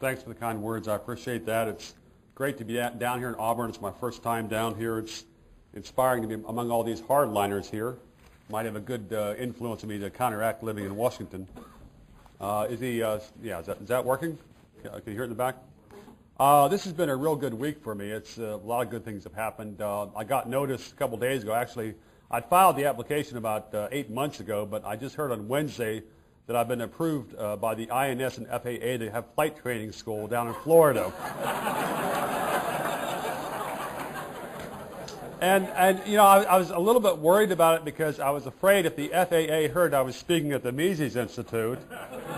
Thanks for the kind words. I appreciate that. It's great to be down here in Auburn. It's my first time down here. It's inspiring to be among all these hardliners here. Might have a good influence on me to counteract living in Washington. Is that working? Can you hear it in the back? This has been a real good week for me. It's a lot of good things have happened. I got notice a couple days ago. Actually, I filed the application about 8 months ago, but I just heard on Wednesday that I've been approved by the INS and FAA to have flight training school down in Florida. And you know, I was a little bit worried about it because I was afraid if the FAA heard I was speaking at the Mises Institute,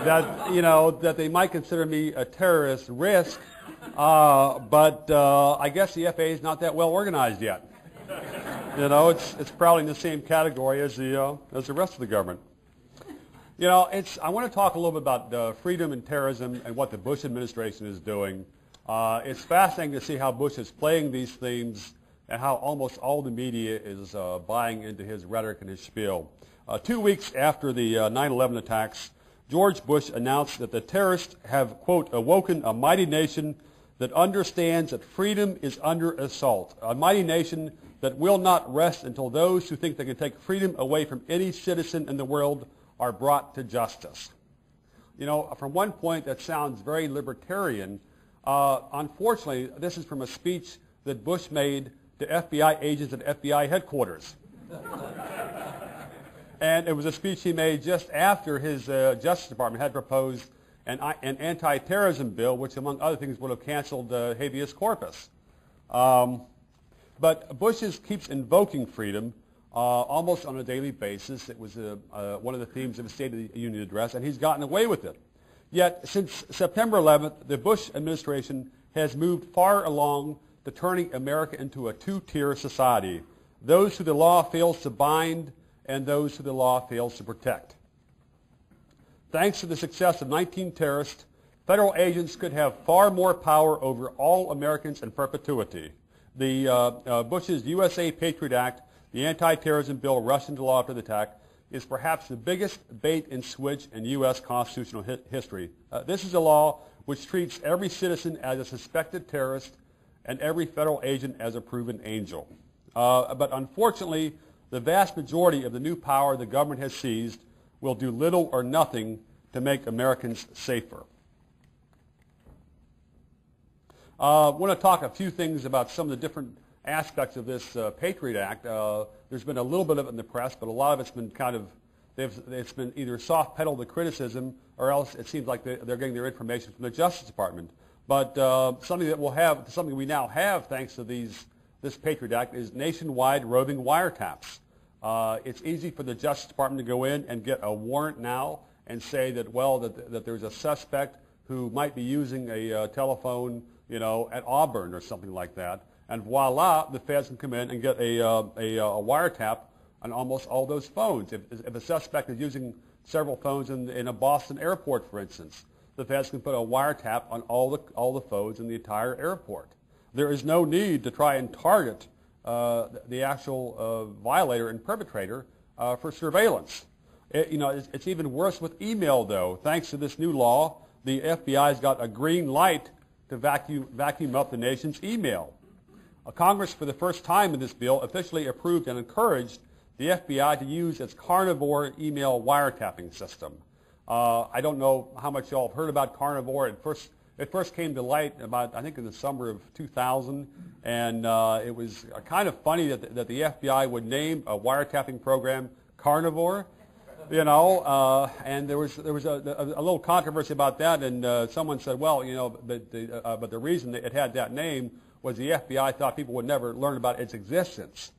that, you know, that they might consider me a terrorist risk. But I guess the FAA is not that well organized yet. You know, it's probably in the same category as the rest of the government. You know, I want to talk a little bit about freedom and terrorism and what the Bush administration is doing. It's fascinating to see how Bush is playing these themes and how almost all the media is buying into his rhetoric and his spiel. 2 weeks after the 9/11 attacks, George Bush announced that the terrorists have, quote, awoken a mighty nation that understands that freedom is under assault, a mighty nation that will not rest until those who think they can take freedom away from any citizen in the world are brought to justice. You know, from one point that sounds very libertarian. Unfortunately, this is from a speech that Bush made to FBI agents at FBI headquarters. And it was a speech he made just after his Justice Department had proposed an anti-terrorism bill, which, among other things, would have canceled habeas corpus. But Bush keeps invoking freedom almost on a daily basis. It was one of the themes of his State of the Union address, and he's gotten away with it. Yet, since September 11th, the Bush administration has moved far along to turning America into a two-tier society, those who the law fails to bind and those who the law fails to protect. Thanks to the success of 19 terrorists, federal agents could have far more power over all Americans in perpetuity. The Bush's USA Patriot Act, the anti-terrorism bill rushed into law after the attack, is perhaps the biggest bait and switch in U.S. constitutional history. This is a law which treats every citizen as a suspected terrorist and every federal agent as a proven angel. But unfortunately, the vast majority of the new power the government has seized will do little or nothing to make Americans safer. I want to talk a few things about some of the different aspects of this Patriot Act. There's been a little bit of it in the press, but a lot of it's been kind of, it's been either soft-pedaled the criticism, or else it seems like they're getting their information from the Justice Department. But something we now have, thanks to this Patriot Act, is nationwide roving wiretaps. It's easy for the Justice Department to go in and get a warrant now and say that, well, that there's a suspect who might be using a telephone, you know, at Auburn or something like that. And voila, the feds can come in and get a wiretap on almost all those phones. If a suspect is using several phones in a Boston airport, for instance, the feds can put a wiretap on all the phones in the entire airport. There is no need to try and target the actual violator and perpetrator for surveillance. It's even worse with email, though. Thanks to this new law, the FBI's got a green light to vacuum up the nation's email. Congress, for the first time in this bill, officially approved and encouraged the FBI to use its carnivore email wiretapping system. I don't know how much y'all have heard about carnivore. It first came to light about, I think, in the summer of 2000, and it was kind of funny that the FBI would name a wiretapping program carnivore, you know, and there was a little controversy about that, and someone said, well, you know, but the reason that it had that name was the FBI thought people would never learn about its existence.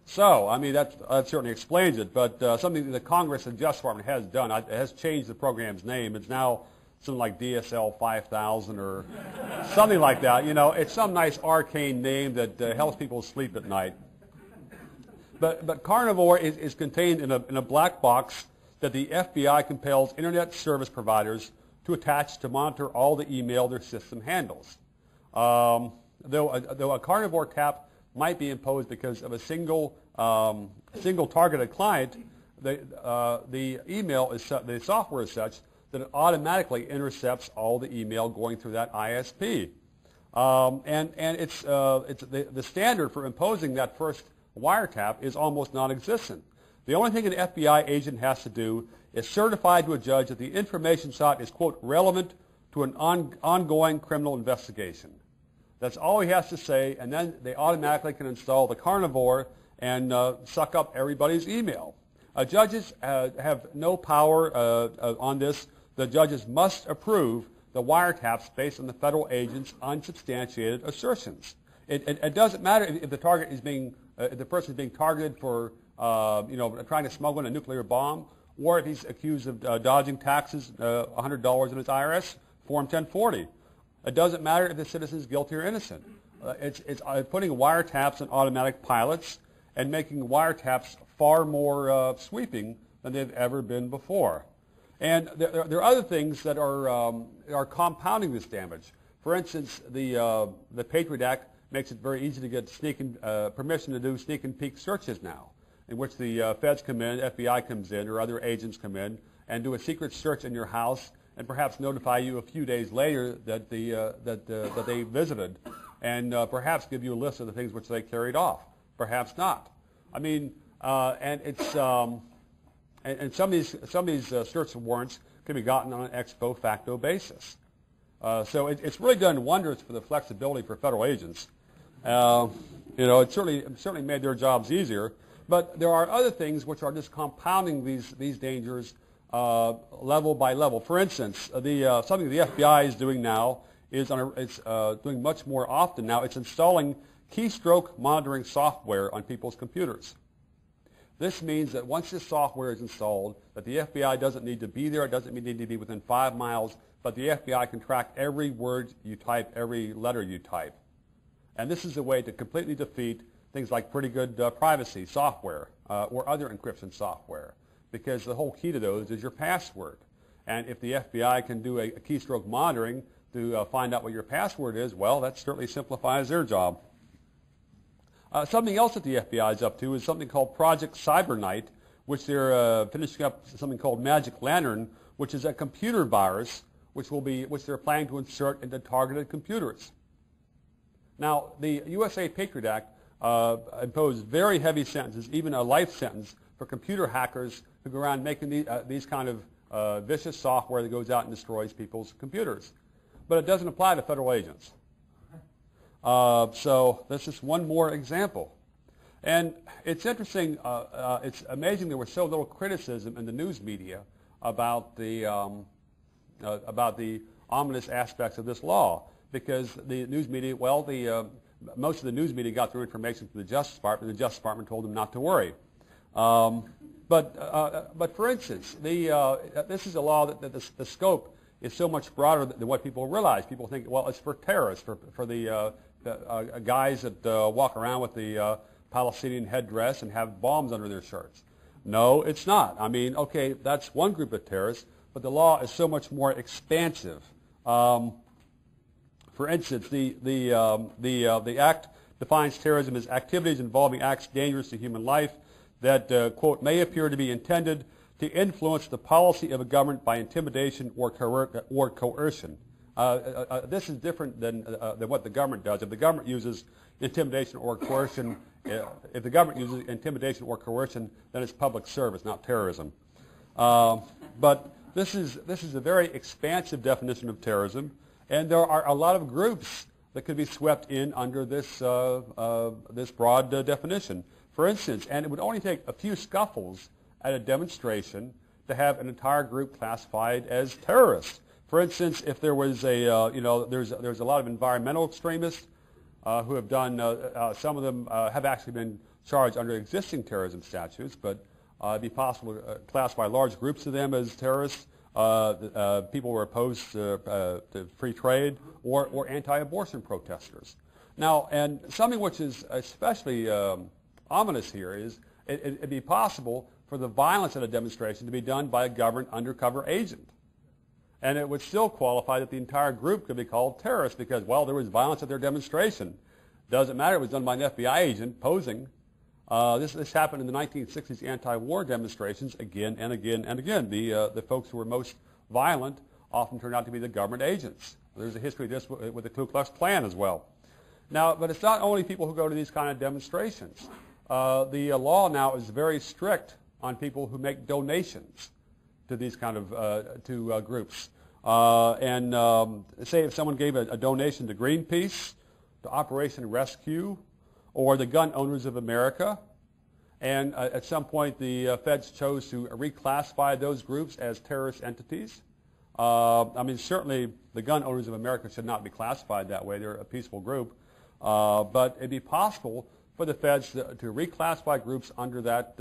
So, I mean, that certainly explains it, but something that the Congress and Justice Department has done, it has changed the program's name. It's now something like DSL 5000 or something like that. You know, it's some nice arcane name that helps people sleep at night. But carnivore is contained in a black box that the FBI compels Internet service providers to attach to monitor all the email their system handles. Though a carnivore tap might be imposed because of a single targeted client, the email is the software is such that it automatically intercepts all the email going through that ISP. And it's the standard for imposing that first wiretap is almost non-existent. The only thing an FBI agent has to do is certify to a judge that the information sought is, quote, relevant to an ongoing criminal investigation. That's all he has to say, and then they automatically can install the carnivore and suck up everybody's email. Judges have no power on this. The judges must approve the wiretaps based on the federal agent's unsubstantiated assertions. It doesn't matter if the target is being, if the person is being targeted for, trying to smuggle in a nuclear bomb, or if he's accused of dodging taxes, $100 in his IRS Form 1040. It doesn't matter if the citizen is guilty or innocent. It's putting wiretaps on automatic pilots and making wiretaps far more sweeping than they've ever been before. And there are other things that are compounding this damage. For instance, the Patriot Act makes it very easy to get permission to do sneak and peek searches now, in which the feds come in, FBI comes in, or other agents come in and do a secret search in your house and perhaps notify you a few days later that that they visited, and perhaps give you a list of the things which they carried off. Perhaps not. I mean, and it's and some of these search warrants can be gotten on an ex post facto basis. So it's really done wonders for the flexibility for federal agents. It certainly made their jobs easier. But there are other things which are just compounding these dangers level by level. For instance, something the FBI is doing now is doing much more often now. It's installing keystroke monitoring software on people's computers. This means that once this software is installed, that the FBI doesn't need to be there, it doesn't need to be within 5 miles, but the FBI can track every word you type, every letter you type. And this is a way to completely defeat things like pretty good privacy software or other encryption software, because the whole key to those is your password. And if the FBI can do a keystroke monitoring to find out what your password is, well, that certainly simplifies their job. Something else that the FBI is up to is something called Project Cybernight, which they're finishing up something called Magic Lantern, which is a computer virus which they're planning to insert into targeted computers. Now, the USA Patriot Act imposed very heavy sentences, even a life sentence, for computer hackers who go around making these kind of vicious software that goes out and destroys people's computers. But it doesn't apply to federal agents. So that's just one more example. And it's interesting, it's amazing there was so little criticism in the news media about the ominous aspects of this law, because the news media, most of the news media got their information from the Justice Department, and the Justice Department told them not to worry. But for instance, this is a law that the scope is so much broader than what people realize. People think, well, it's for terrorists, for the guys that walk around with the Palestinian headdress and have bombs under their shirts. No, it's not. I mean, okay, that's one group of terrorists, but the law is so much more expansive. For instance, the Act defines terrorism as activities involving acts dangerous to human life that, quote, may appear to be intended to influence the policy of a government by intimidation or coercion. This is different than what the government does. If the government uses intimidation or coercion, then it's public service, not terrorism. But this is a very expansive definition of terrorism, and there are a lot of groups that could be swept in under this this broad definition. For instance, and it would only take a few scuffles at a demonstration to have an entire group classified as terrorists. For instance, if there was there's a lot of environmental extremists who have done, some of them have actually been charged under existing terrorism statutes, but it'd be possible to classify large groups of them as terrorists, people who are opposed to free trade, or anti-abortion protesters. Now, and something which is especially ominous here is it'd be possible for the violence at a demonstration to be done by a government undercover agent. And it would still qualify that the entire group could be called terrorists because, well, there was violence at their demonstration. Doesn't matter, it was done by an FBI agent posing. This happened in the 1960s anti-war demonstrations again and again and again. The folks who were most violent often turn out to be the government agents. There's a history of this with the Ku Klux Klan as well. Now, but it's not only people who go to these kind of demonstrations. The law now is very strict on people who make donations to these kind of groups. Say if someone gave a donation to Greenpeace, to Operation Rescue, or the Gun Owners of America, and at some point the feds chose to reclassify those groups as terrorist entities. I mean, certainly the Gun Owners of America should not be classified that way. They're a peaceful group. But it'd be possible for the feds to reclassify groups under that,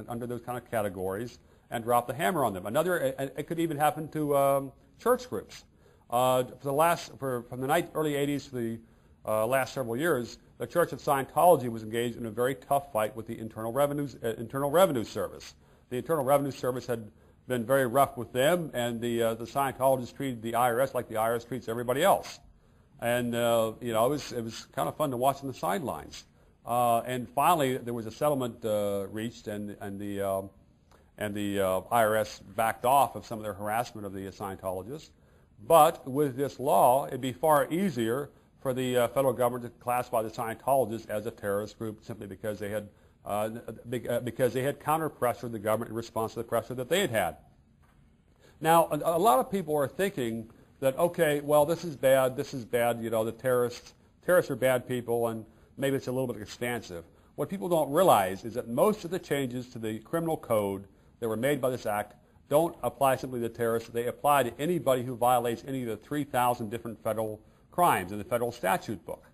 under those kind of categories and drop the hammer on them. It could even happen to church groups. From the early 80s to the last several years, the Church of Scientology was engaged in a very tough fight with the Internal Revenue Service. The Internal Revenue Service had been very rough with them, and the Scientologists treated the IRS like the IRS treats everybody else. And it was kind of fun to watch on the sidelines. And finally, there was a settlement reached, and the IRS backed off of some of their harassment of the Scientologists. But with this law, it'd be far easier for the federal government to classify the Scientologists as a terrorist group simply because they had counter-pressured the government in response to the pressure that they had had. Now, a lot of people are thinking that, okay, well, this is bad, the terrorists are bad people, and maybe it's a little bit expansive. What people don't realize is that most of the changes to the criminal code that were made by this act don't apply simply to terrorists. They apply to anybody who violates any of the 3,000 different federal crimes in the federal statute book.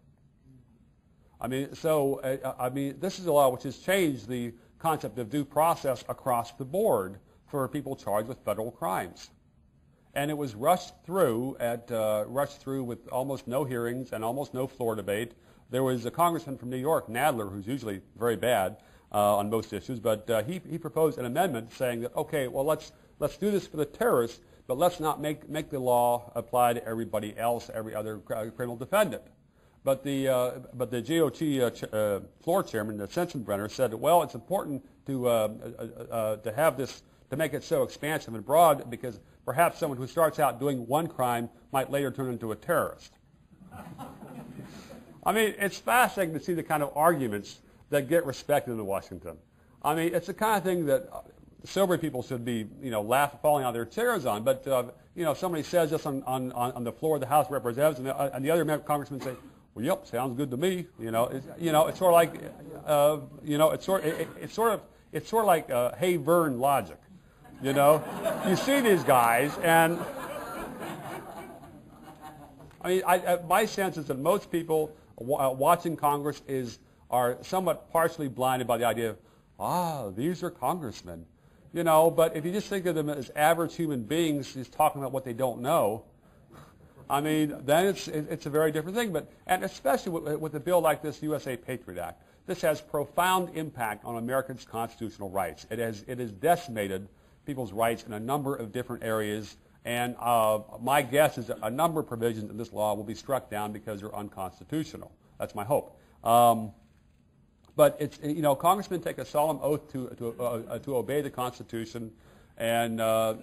I mean, this is a law which has changed the concept of due process across the board for people charged with federal crimes. And it was rushed through with almost no hearings and almost no floor debate. There was a congressman from New York, Nadler, who's usually very bad on most issues, but he proposed an amendment saying that, okay, well, let's do this for the terrorists, but let's not make the law apply to everybody else, every other criminal defendant. But the GOP floor chairman, Sensenbrenner, said, well, it's important to have this, to make it so expansive and broad, because perhaps someone who starts out doing one crime might later turn into a terrorist. I mean, it's fascinating to see the kind of arguments that get respected in Washington. I mean, it's the kind of thing that sober people should be, falling out of their chairs on. But somebody says this on the floor of the House of Representatives, and the other congressmen say, well, yep, sounds good to me. It's sort of like, it's sort of like hey Vern logic. You see these guys, and I mean, my sense is that most people watching Congress are somewhat partially blinded by the idea of, these are congressmen. But if you just think of them as average human beings just talking about what they don't know, I mean, then it's a very different thing. And especially with a bill like this USA Patriot Act, this has profound impact on Americans' constitutional rights. It has decimated people's rights in a number of different areas, and my guess is that a number of provisions in this law will be struck down because they're unconstitutional. That's my hope. But it's, congressmen take a solemn oath to obey the Constitution, and there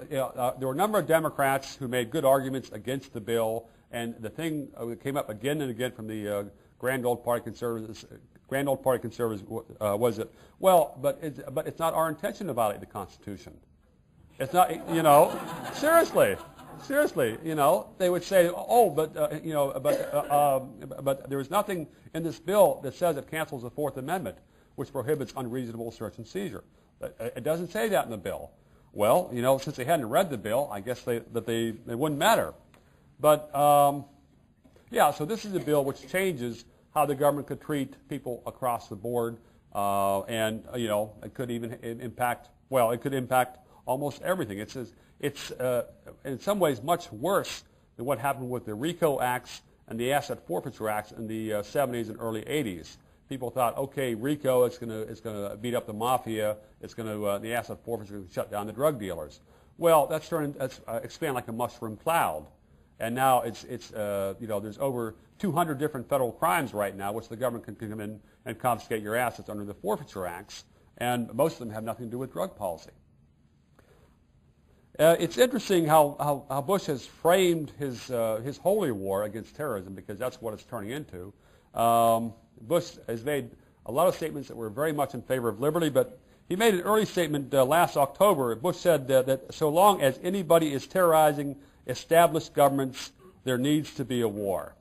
were a number of Democrats who made good arguments against the bill, and the thing that came up again and again from the grand old party conservatives was that, well, but it's not our intention to violate the Constitution. It's not, seriously, they would say, oh, but there is nothing in this bill that says it cancels the Fourth Amendment, which prohibits unreasonable search and seizure. It doesn't say that in the bill. Well, since they hadn't read the bill, I guess they wouldn't matter. But so this is a bill which changes how the government could treat people across the board, and it could even impact. Well, it could impact almost everything. It's in some ways much worse than what happened with the RICO Acts and the Asset Forfeiture Acts in the 70s and early 80s. People thought, okay, RICO is going to beat up the mafia. It's going to the asset forfeiture is going to shut down the drug dealers. Well, that's expand like a mushroom cloud, and now there's over 200 different federal crimes right now which the government can come in and confiscate your assets under the Forfeiture Acts, and most of them have nothing to do with drug policy. It's interesting how Bush has framed his holy war against terrorism, because that's what it's turning into. Bush has made a lot of statements that were very much in favor of liberty, but he made an early statement last October. Bush said that so long as anybody is terrorizing established governments, there needs to be a war.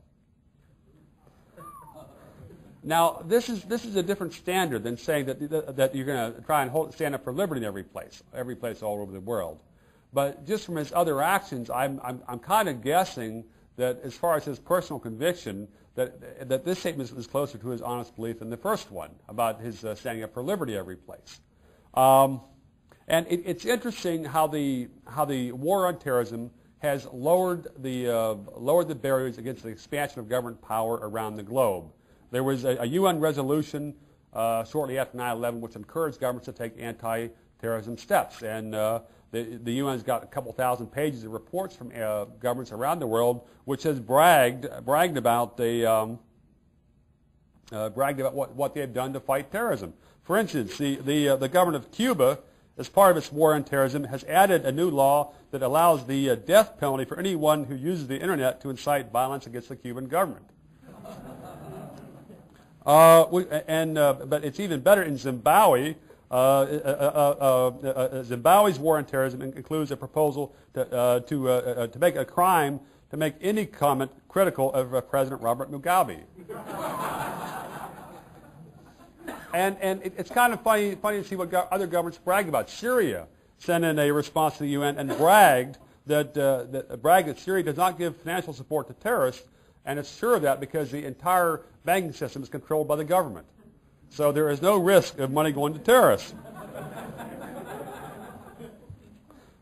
Now, this is a different standard than saying that you're going to try and stand up for liberty in every place all over the world. But just from his other actions, I'm kind of guessing that as far as his personal conviction, that this statement is closer to his honest belief than the first one about his standing up for liberty every place. And it's interesting how the war on terrorism has lowered the barriers against the expansion of government power around the globe. There was a UN resolution shortly after 9/11 which encouraged governments to take anti-terrorism steps, and the UN's got a couple thousand pages of reports from governments around the world which has bragged about what they've done to fight terrorism. For instance, the government of Cuba, as part of its war on terrorism, has added a new law that allows the death penalty for anyone who uses the internet to incite violence against the Cuban government. But it's even better in Zimbabwe. Zimbabwe's war on terrorism includes a proposal to make a crime to make any comment critical of President Robert Mugabe. And it's kind of funny to see what other governments brag about. Syria sent in a response to the UN and bragged that Syria does not give financial support to terrorists, and it's sure of that because the entire banking system is controlled by the government. So there is no risk of money going to terrorists.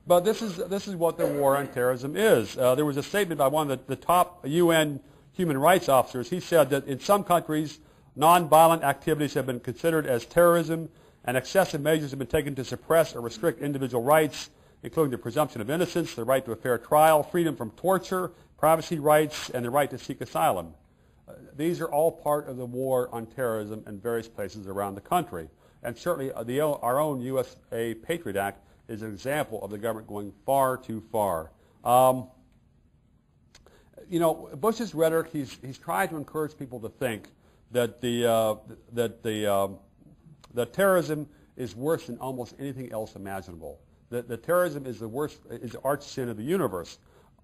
But this is what the war on terrorism is. There was a statement by one of the top UN human rights officers. He said that in some countries, nonviolent activities have been considered as terrorism, and excessive measures have been taken to suppress or restrict individual rights, including the presumption of innocence, the right to a fair trial, freedom from torture, privacy rights, and the right to seek asylum. These are all part of the war on terrorism in various places around the country. And certainly our own USA Patriot Act is an example of the government going far too far. Bush's rhetoric, he's trying to encourage people to think that that terrorism is worse than almost anything else imaginable. That terrorism is the arch sin of the universe.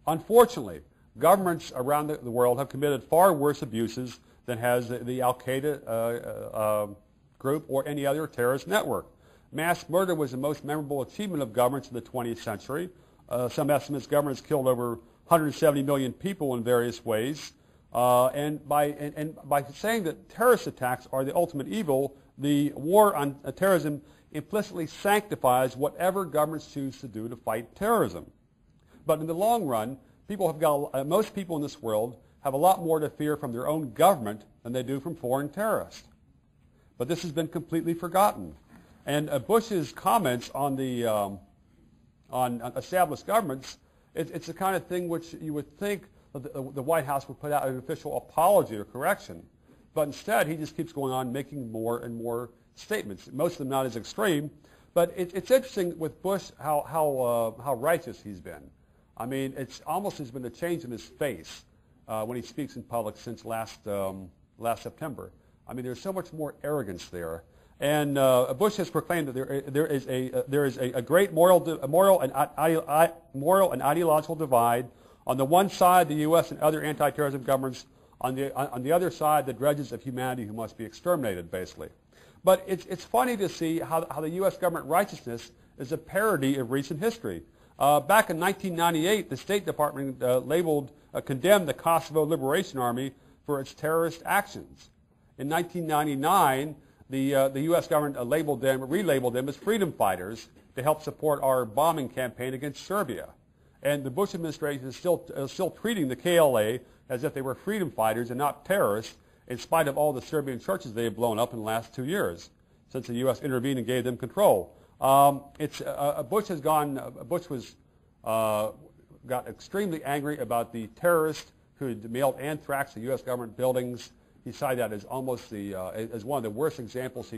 Unfortunately, governments around the world have committed far worse abuses than has the Al-Qaeda group or any other terrorist network. Mass murder was the most memorable achievement of governments in the 20th century. Some estimates governments killed over 170 million people in various ways. And by saying that terrorist attacks are the ultimate evil, the war on terrorism implicitly sanctifies whatever governments choose to do to fight terrorism. But in the long run, most people in this world have a lot more to fear from their own government than they do from foreign terrorists. But this has been completely forgotten. And Bush's comments on on established governments, it's the kind of thing which you would think that the White House would put out an official apology or correction. But instead, he just keeps going on making more and more statements, most of them not as extreme. But it's interesting with Bush how righteous he's been. I mean, it's almost has been a change in his face when he speaks in public since last September. I mean, there's so much more arrogance there. And Bush has proclaimed that there is a great moral and ideological divide. On the one side, the U.S. and other anti-terrorism governments. On the other side, the dredges of humanity who must be exterminated, basically. But it's funny to see how the U.S. government righteousness is a parody of recent history. Back in 1998, the State Department condemned the Kosovo Liberation Army for its terrorist actions. In 1999, the U.S. government relabeled them as freedom fighters to help support our bombing campaign against Serbia. And the Bush administration is still treating the KLA as if they were freedom fighters and not terrorists, in spite of all the Serbian churches they have blown up in the last 2 years, since the U.S. intervened and gave them control. Bush got extremely angry about the terrorist who had mailed anthrax to U.S. government buildings. He cited that as almost as one of the worst examples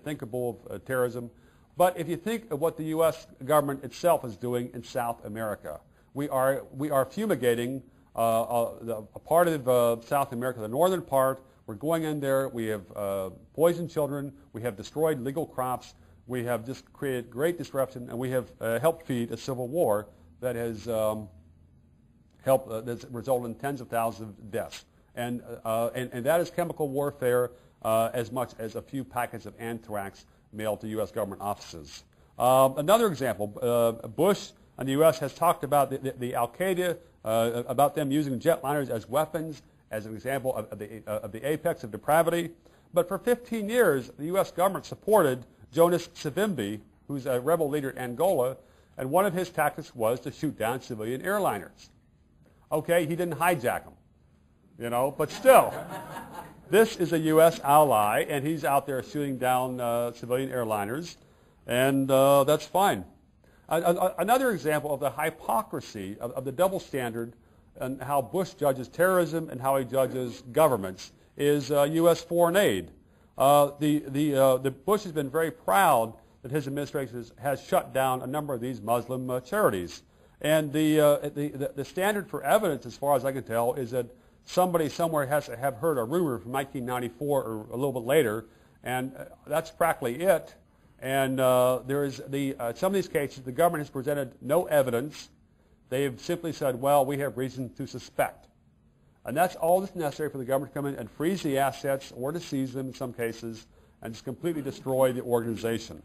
thinkable of terrorism. But if you think of what the U.S. government itself is doing in South America, we are fumigating a part of South America, the northern part. We're going in there. We have poisoned children. We have destroyed legal crops. We have just created great disruption, and we have helped feed a civil war that has that's resulted in tens of thousands of deaths. And that is chemical warfare as much as a few packets of anthrax mailed to U.S. government offices. Another example, Bush and the U.S. has talked about the Al-Qaeda, about them using jetliners as weapons, as an example of the apex of depravity. But for 15 years, the U.S. government supported Jonas Savimbi, who's a rebel leader in Angola, and one of his tactics was to shoot down civilian airliners. Okay, he didn't hijack them, you know, but still, this is a U.S. ally, and he's out there shooting down civilian airliners, and that's fine. Another example of the hypocrisy of the double standard and how Bush judges terrorism and how he judges governments is U.S. foreign aid. The Bush has been very proud that his administration has shut down a number of these Muslim charities. And the standard for evidence, as far as I can tell, is that somebody somewhere has to have heard a rumor from 1994 or a little bit later, and that's practically it. And there is some of these cases, the government has presented no evidence. They've simply said, well, we have reason to suspect. And that's all that's necessary for the government to come in and freeze the assets or to seize them in some cases and just completely destroy the organization.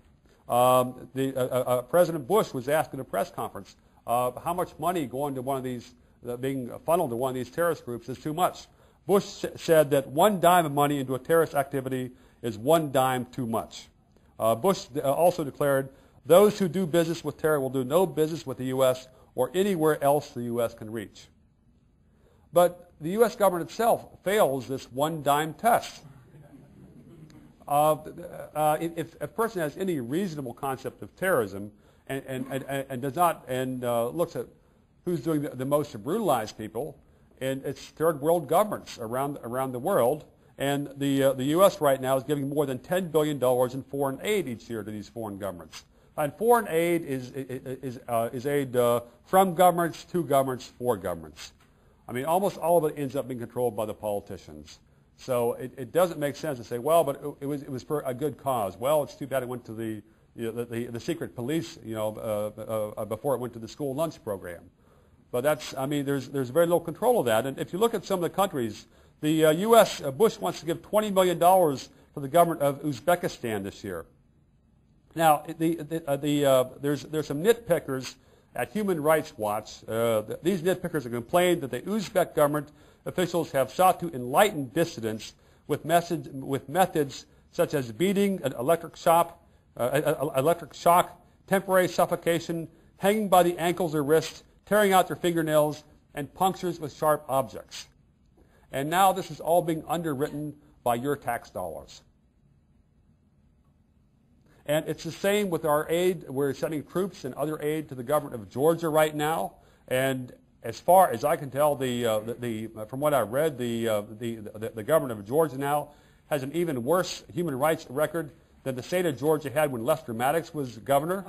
President Bush was asked in a press conference how much money going to one of these, being funneled to one of these terrorist groups is too much. Bush said that one dime of money into a terrorist activity is one dime too much. Bush also declared, those who do business with terror will do no business with the U.S. or anywhere else the U.S. can reach. But the U.S. government itself fails this one-dime test. If a person has any reasonable concept of terrorism and does not looks at who's doing the most to brutalize people, and it's third world governments around the world. And the U.S. right now is giving more than $10 billion in foreign aid each year to these foreign governments. And foreign aid is aid from governments, to governments, for governments. I mean, almost all of it ends up being controlled by the politicians. So it doesn't make sense to say, well, but it was for a good cause. Well, it's too bad it went to the secret police, before it went to the school lunch program. But there's very little control of that. And if you look at some of the countries, the U.S. Bush wants to give $20 million to the government of Uzbekistan this year. Now, there's some nitpickers at Human Rights Watch. These nitpickers have complained that the Uzbek government officials have sought to enlighten dissidents with methods such as beating, electric shock, temporary suffocation, hanging by the ankles or wrists, tearing out their fingernails, and punctures with sharp objects. And now this is all being underwritten by your tax dollars. And it's the same with our aid. We're sending troops and other aid to the government of Georgia right now. And as far as I can tell, from what I read, the government of Georgia now has an even worse human rights record than the state of Georgia had when Lester Maddox was governor.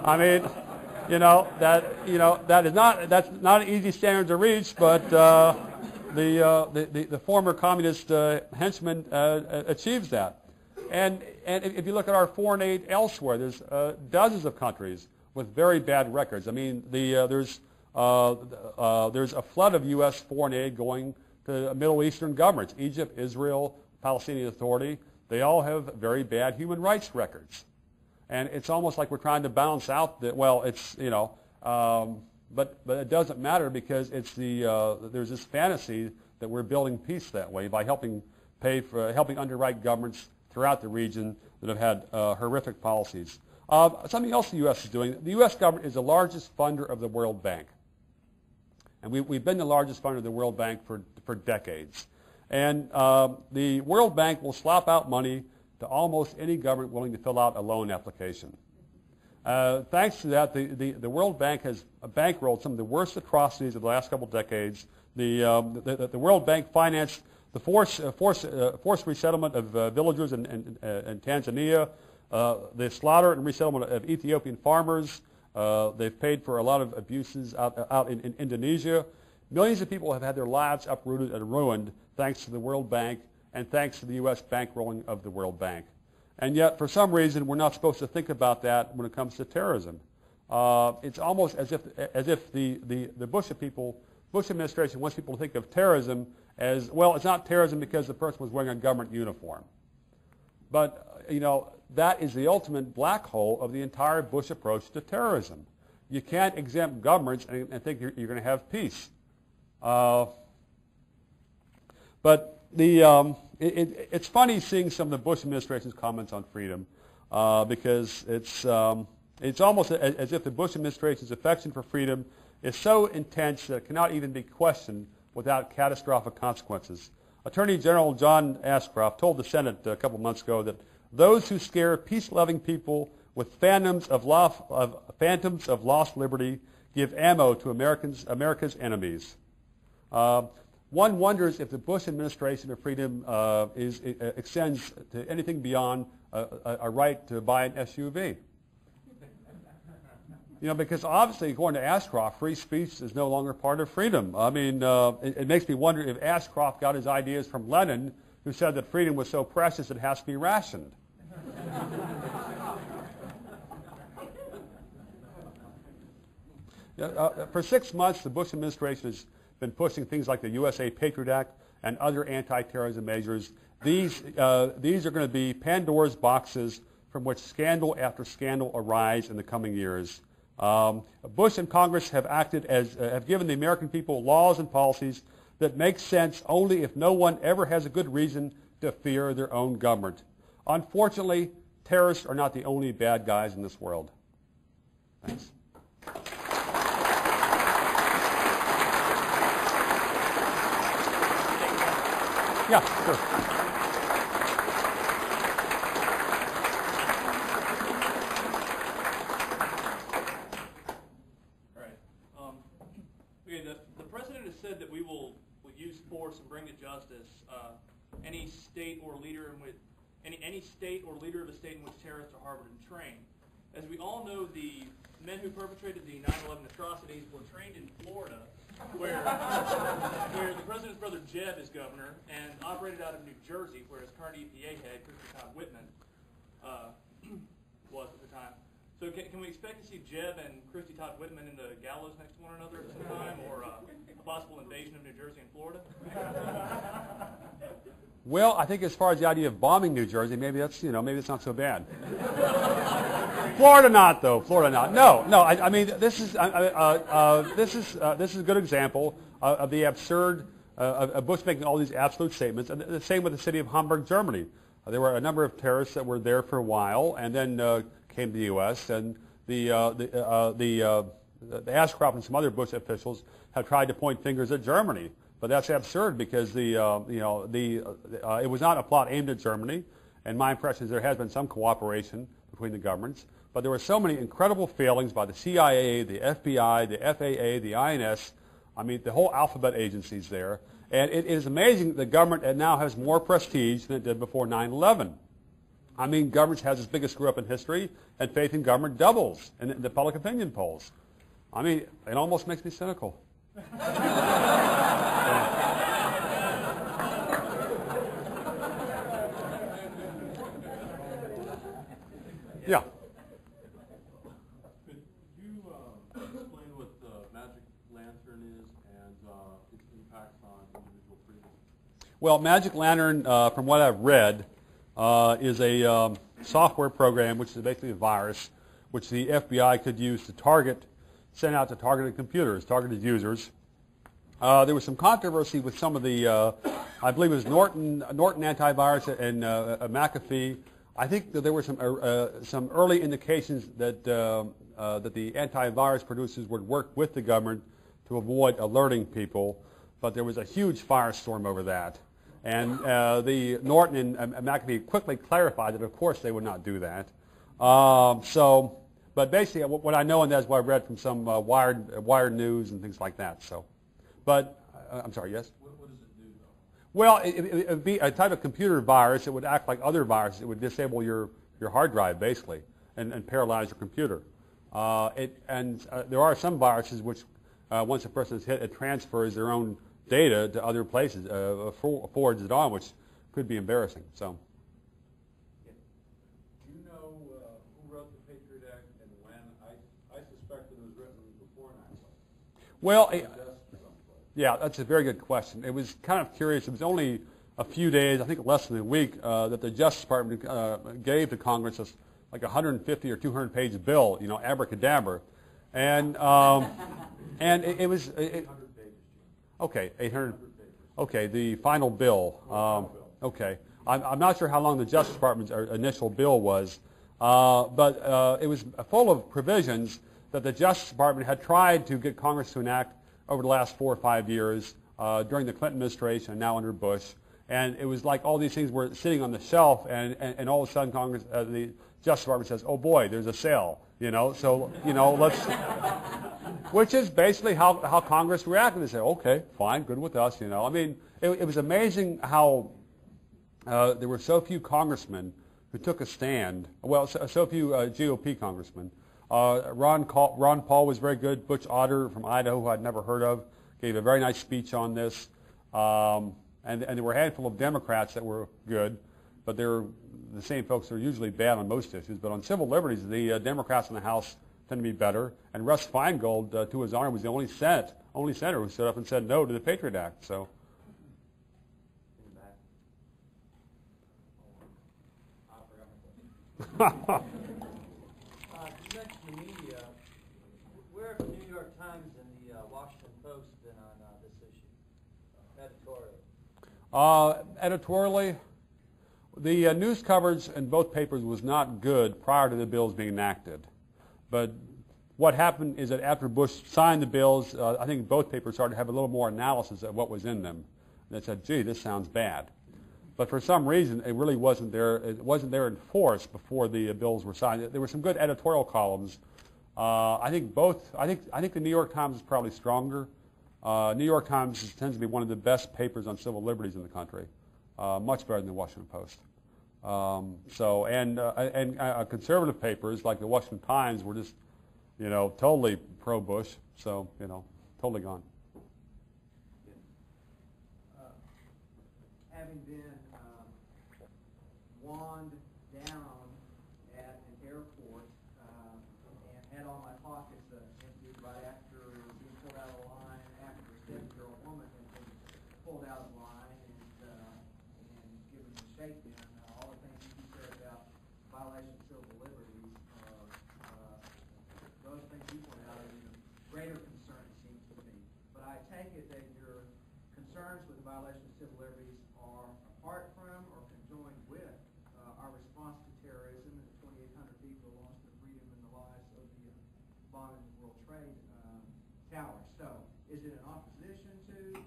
I mean, that's not an easy standard to reach, but the former communist henchman achieves that. And if you look at our foreign aid elsewhere, there's dozens of countries with very bad records. I mean, there's a flood of U.S. foreign aid going to Middle Eastern governments: Egypt, Israel, Palestinian Authority. They all have very bad human rights records, and it's almost like we're trying to balance out that. Well, it's but it doesn't matter because it's there's this fantasy that we're building peace that way by helping underwrite governments throughout the region that have had horrific policies. Something else the U.S. is doing. The U.S. government is the largest funder of the World Bank. And we've been the largest funder of the World Bank for decades. And the World Bank will slop out money to almost any government willing to fill out a loan application. Thanks to that, the World Bank has bankrolled some of the worst atrocities of the last couple of decades. The World Bank financed the forced resettlement of villagers in Tanzania. the slaughter and resettlement of Ethiopian farmers. They've paid for a lot of abuses out in Indonesia. Millions of people have had their lives uprooted and ruined thanks to the World Bank and thanks to the U.S. bankrolling of the World Bank. And yet, for some reason, we're not supposed to think about that when it comes to terrorism. It's almost as if the Bush administration wants people to think of terrorism as, well, it's not terrorism because the person was wearing a government uniform. But, you know, that is the ultimate black hole of the entire Bush approach to terrorism. You can't exempt governments and think you're going to have peace. But it's funny seeing some of the Bush administration's comments on freedom because it's almost as if the Bush administration's affection for freedom is so intense that it cannot even be questioned without catastrophic consequences. Attorney General John Ashcroft told the Senate a couple months ago that those who scare peace-loving people with phantoms of lost liberty give ammo to America's enemies. One wonders if the Bush administration of freedom extends to anything beyond a right to buy an SUV. You know, because obviously, according to Ashcroft, free speech is no longer part of freedom. I mean, it makes me wonder if Ashcroft got his ideas from Lenin, who said that freedom was so precious it has to be rationed. For 6 months, the Bush administration has been pushing things like the USA Patriot Act and other anti-terrorism measures. These are going to be Pandora's boxes from which scandal after scandal arise in the coming years. Bush and Congress have have given the American people laws and policies that make sense only if no one ever has a good reason to fear their own government. Unfortunately, terrorists are not the only bad guys in this world. Thanks. Yeah, sure. The president has said that we will use force and bring to justice any state or leader any state or leader of a state in which terrorists are harbored and trained. As we all know, the men who perpetrated the 9/11 atrocities were trained in Florida, where the president's brother Jeb is governor, and operated out of New Jersey, where his current EPA head, Christy Todd Whitman, was at the time. So can we expect to see Jeb and Christy Todd Whitman in the gallows next to one another at some time, or a possible invasion of New Jersey and Florida? Well, I think as far as the idea of bombing New Jersey, maybe it's not so bad. Florida not, though. Florida not. No. I mean, this is a good example of the absurd of Bush making all these absolute statements. And the same with the city of Hamburg, Germany. There were a number of terrorists that were there for a while, and then came to the U.S. and the Ashcroft and some other Bush officials have tried to point fingers at Germany, but that's absurd because it was not a plot aimed at Germany, and my impression is there has been some cooperation between the governments, but there were so many incredible failings by the CIA, the FBI, the FAA, the INS. I mean, the whole alphabet agencies there, and it is amazing that the government now has more prestige than it did before 9/11. I mean, government has its biggest screw-up in history, and faith in government doubles in the public opinion polls. I mean, it almost makes me cynical. Yeah. Could you explain what the magic lantern is and its impacts on individual freedom? Well, Magic Lantern, from what I've read, is a software program which is basically a virus which the FBI could use to send out to targeted computers, targeted users. There was some controversy with some of the, I believe it was Norton antivirus and McAfee. I think that there were some early indications that the antivirus producers would work with the government to avoid alerting people, but there was a huge firestorm over that. And the Norton and McAfee quickly clarified that, of course, they would not do that. But basically, what I know, and that's what I read from some Wired News and things like that. So, but I'm sorry, yes. What does it do, though? Well, it would be a type of computer virus. It would act like other viruses. It would disable your hard drive, basically, and paralyze your computer. There are some viruses which, once a person is hit, it transfers their own data to other places, forwards it on, which could be embarrassing. So. Do you know who wrote the Patriot Act and when? I suspect it was written before 9/11. Well, yeah, that's a very good question. It was kind of curious. It was only a few days, I think less than a week, that the Justice Department gave to Congress like a 150 or 200 page bill, abracadabra, and it was 800 pages. Okay, 800. Okay, the final bill. Okay, I'm not sure how long the Justice Department's initial bill was, but it was full of provisions that the Justice Department had tried to get Congress to enact over the last 4 or 5 years during the Clinton administration and now under Bush. And it was like all these things were sitting on the shelf, and all of a sudden Congress, the Justice Department says, "Oh boy, there's a sale," So let's, which is basically how Congress reacted. They said, "Okay, fine, good with us," I mean, it was amazing how there were so few congressmen who took a stand. Well, so few GOP congressmen. Ron Paul was very good. Butch Otter from Idaho, who I'd never heard of, gave a very nice speech on this. And there were a handful of Democrats that were good, but they were the same folks who are usually bad on most issues. But on civil liberties, the Democrats in the House tend to be better. And Russ Feingold, to his honor, was the only senator who stood up and said no to the Patriot Act. So. You mentioned the media. Where have the New York Times and the Washington Post been on this issue, editorially? Editorially, the news coverage in both papers was not good prior to the bills being enacted. But what happened is that after Bush signed the bills, I think both papers started to have a little more analysis of what was in them. They said, "Gee, this sounds bad." But for some reason, it really wasn't there. It wasn't there in force before the bills were signed. There were some good editorial columns. I think the New York Times is probably stronger. New York Times tends to be one of the best papers on civil liberties in the country, much better than the Washington Post. Conservative papers like the Washington Times were just, totally pro-Bush. So, totally gone. Having been wand down at an airport and had all my pockets emptied right after being pulled out of the line, after a 7-year-old woman had been pulled out of the line and given the shakedown, all the things you said about violation of civil liberties, those things you pointed out are even greater concern, it seems to me. But I take it that your concerns with the violation of civil liberties are apart from or conjoined with our response to terrorism and the 2,800 people lost their freedom and the lives of the bombing of the World Trade Tower. So, is it in opposition to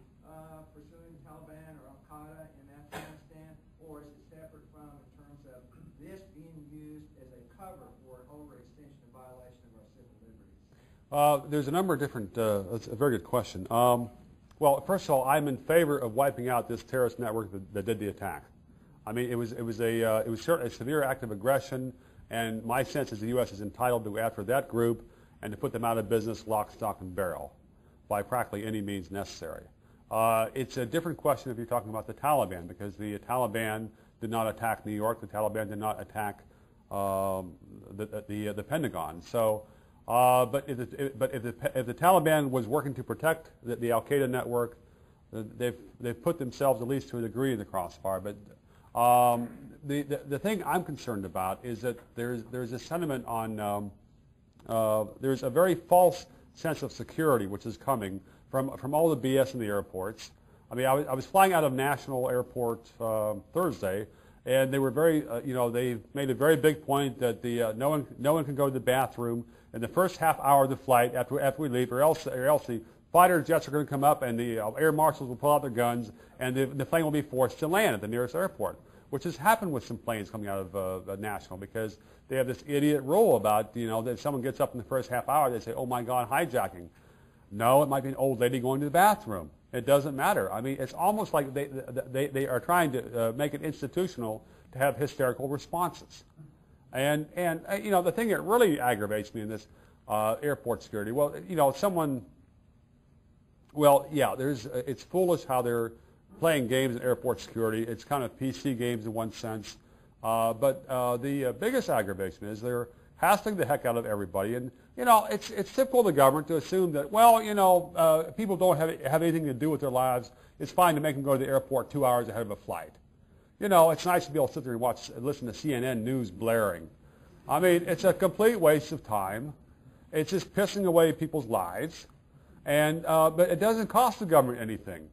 pursuing the Taliban or Al-Qaeda in Afghanistan, or is it separate from in terms of this being used as a cover for an overextension of violation of our civil liberties? There's a number of different. That's a very good question. Well, first of all, I'm in favor of wiping out this terrorist network that did the attack. I mean, it was certainly a severe act of aggression, and my sense is the U.S. is entitled to go after that group and to put them out of business, lock, stock, and barrel, by practically any means necessary. It's a different question if you're talking about the Taliban, because the Taliban did not attack New York. The Taliban did not attack the Pentagon. So. But if the Taliban was working to protect the Al-Qaeda network, they've put themselves at least to a degree in the crossfire. But the thing I'm concerned about is that there's a sentiment on there's a very false sense of security which is coming from all the BS in the airports. I mean, I was flying out of National Airport Thursday, and they were very they made a very big point that no one can go to the bathroom in the first half hour of the flight after we leave, or else the fighter jets are going to come up and the air marshals will pull out their guns and the plane will be forced to land at the nearest airport, which has happened with some planes coming out of National, because they have this idiot rule about that if someone gets up in the first half hour, they say, "Oh my God, hijacking." No, it might be an old lady going to the bathroom. It doesn't matter. I mean, it's almost like they are trying to make it institutional to have hysterical responses. And you know, the thing that really aggravates me in this airport security, well, you know, it's foolish how they're playing games in airport security. It's kind of PC games in one sense. But the biggest aggravation is they're hassling the heck out of everybody. And, you know, it's typical of the government to assume that, well, you know, people don't have anything to do with their lives. It's fine to make them go to the airport 2 hours ahead of a flight. You know, it's nice to be able to sit there and listen to CNN news blaring. I mean, it's a complete waste of time. It's just pissing away people's lives. And, but it doesn't cost the government anything.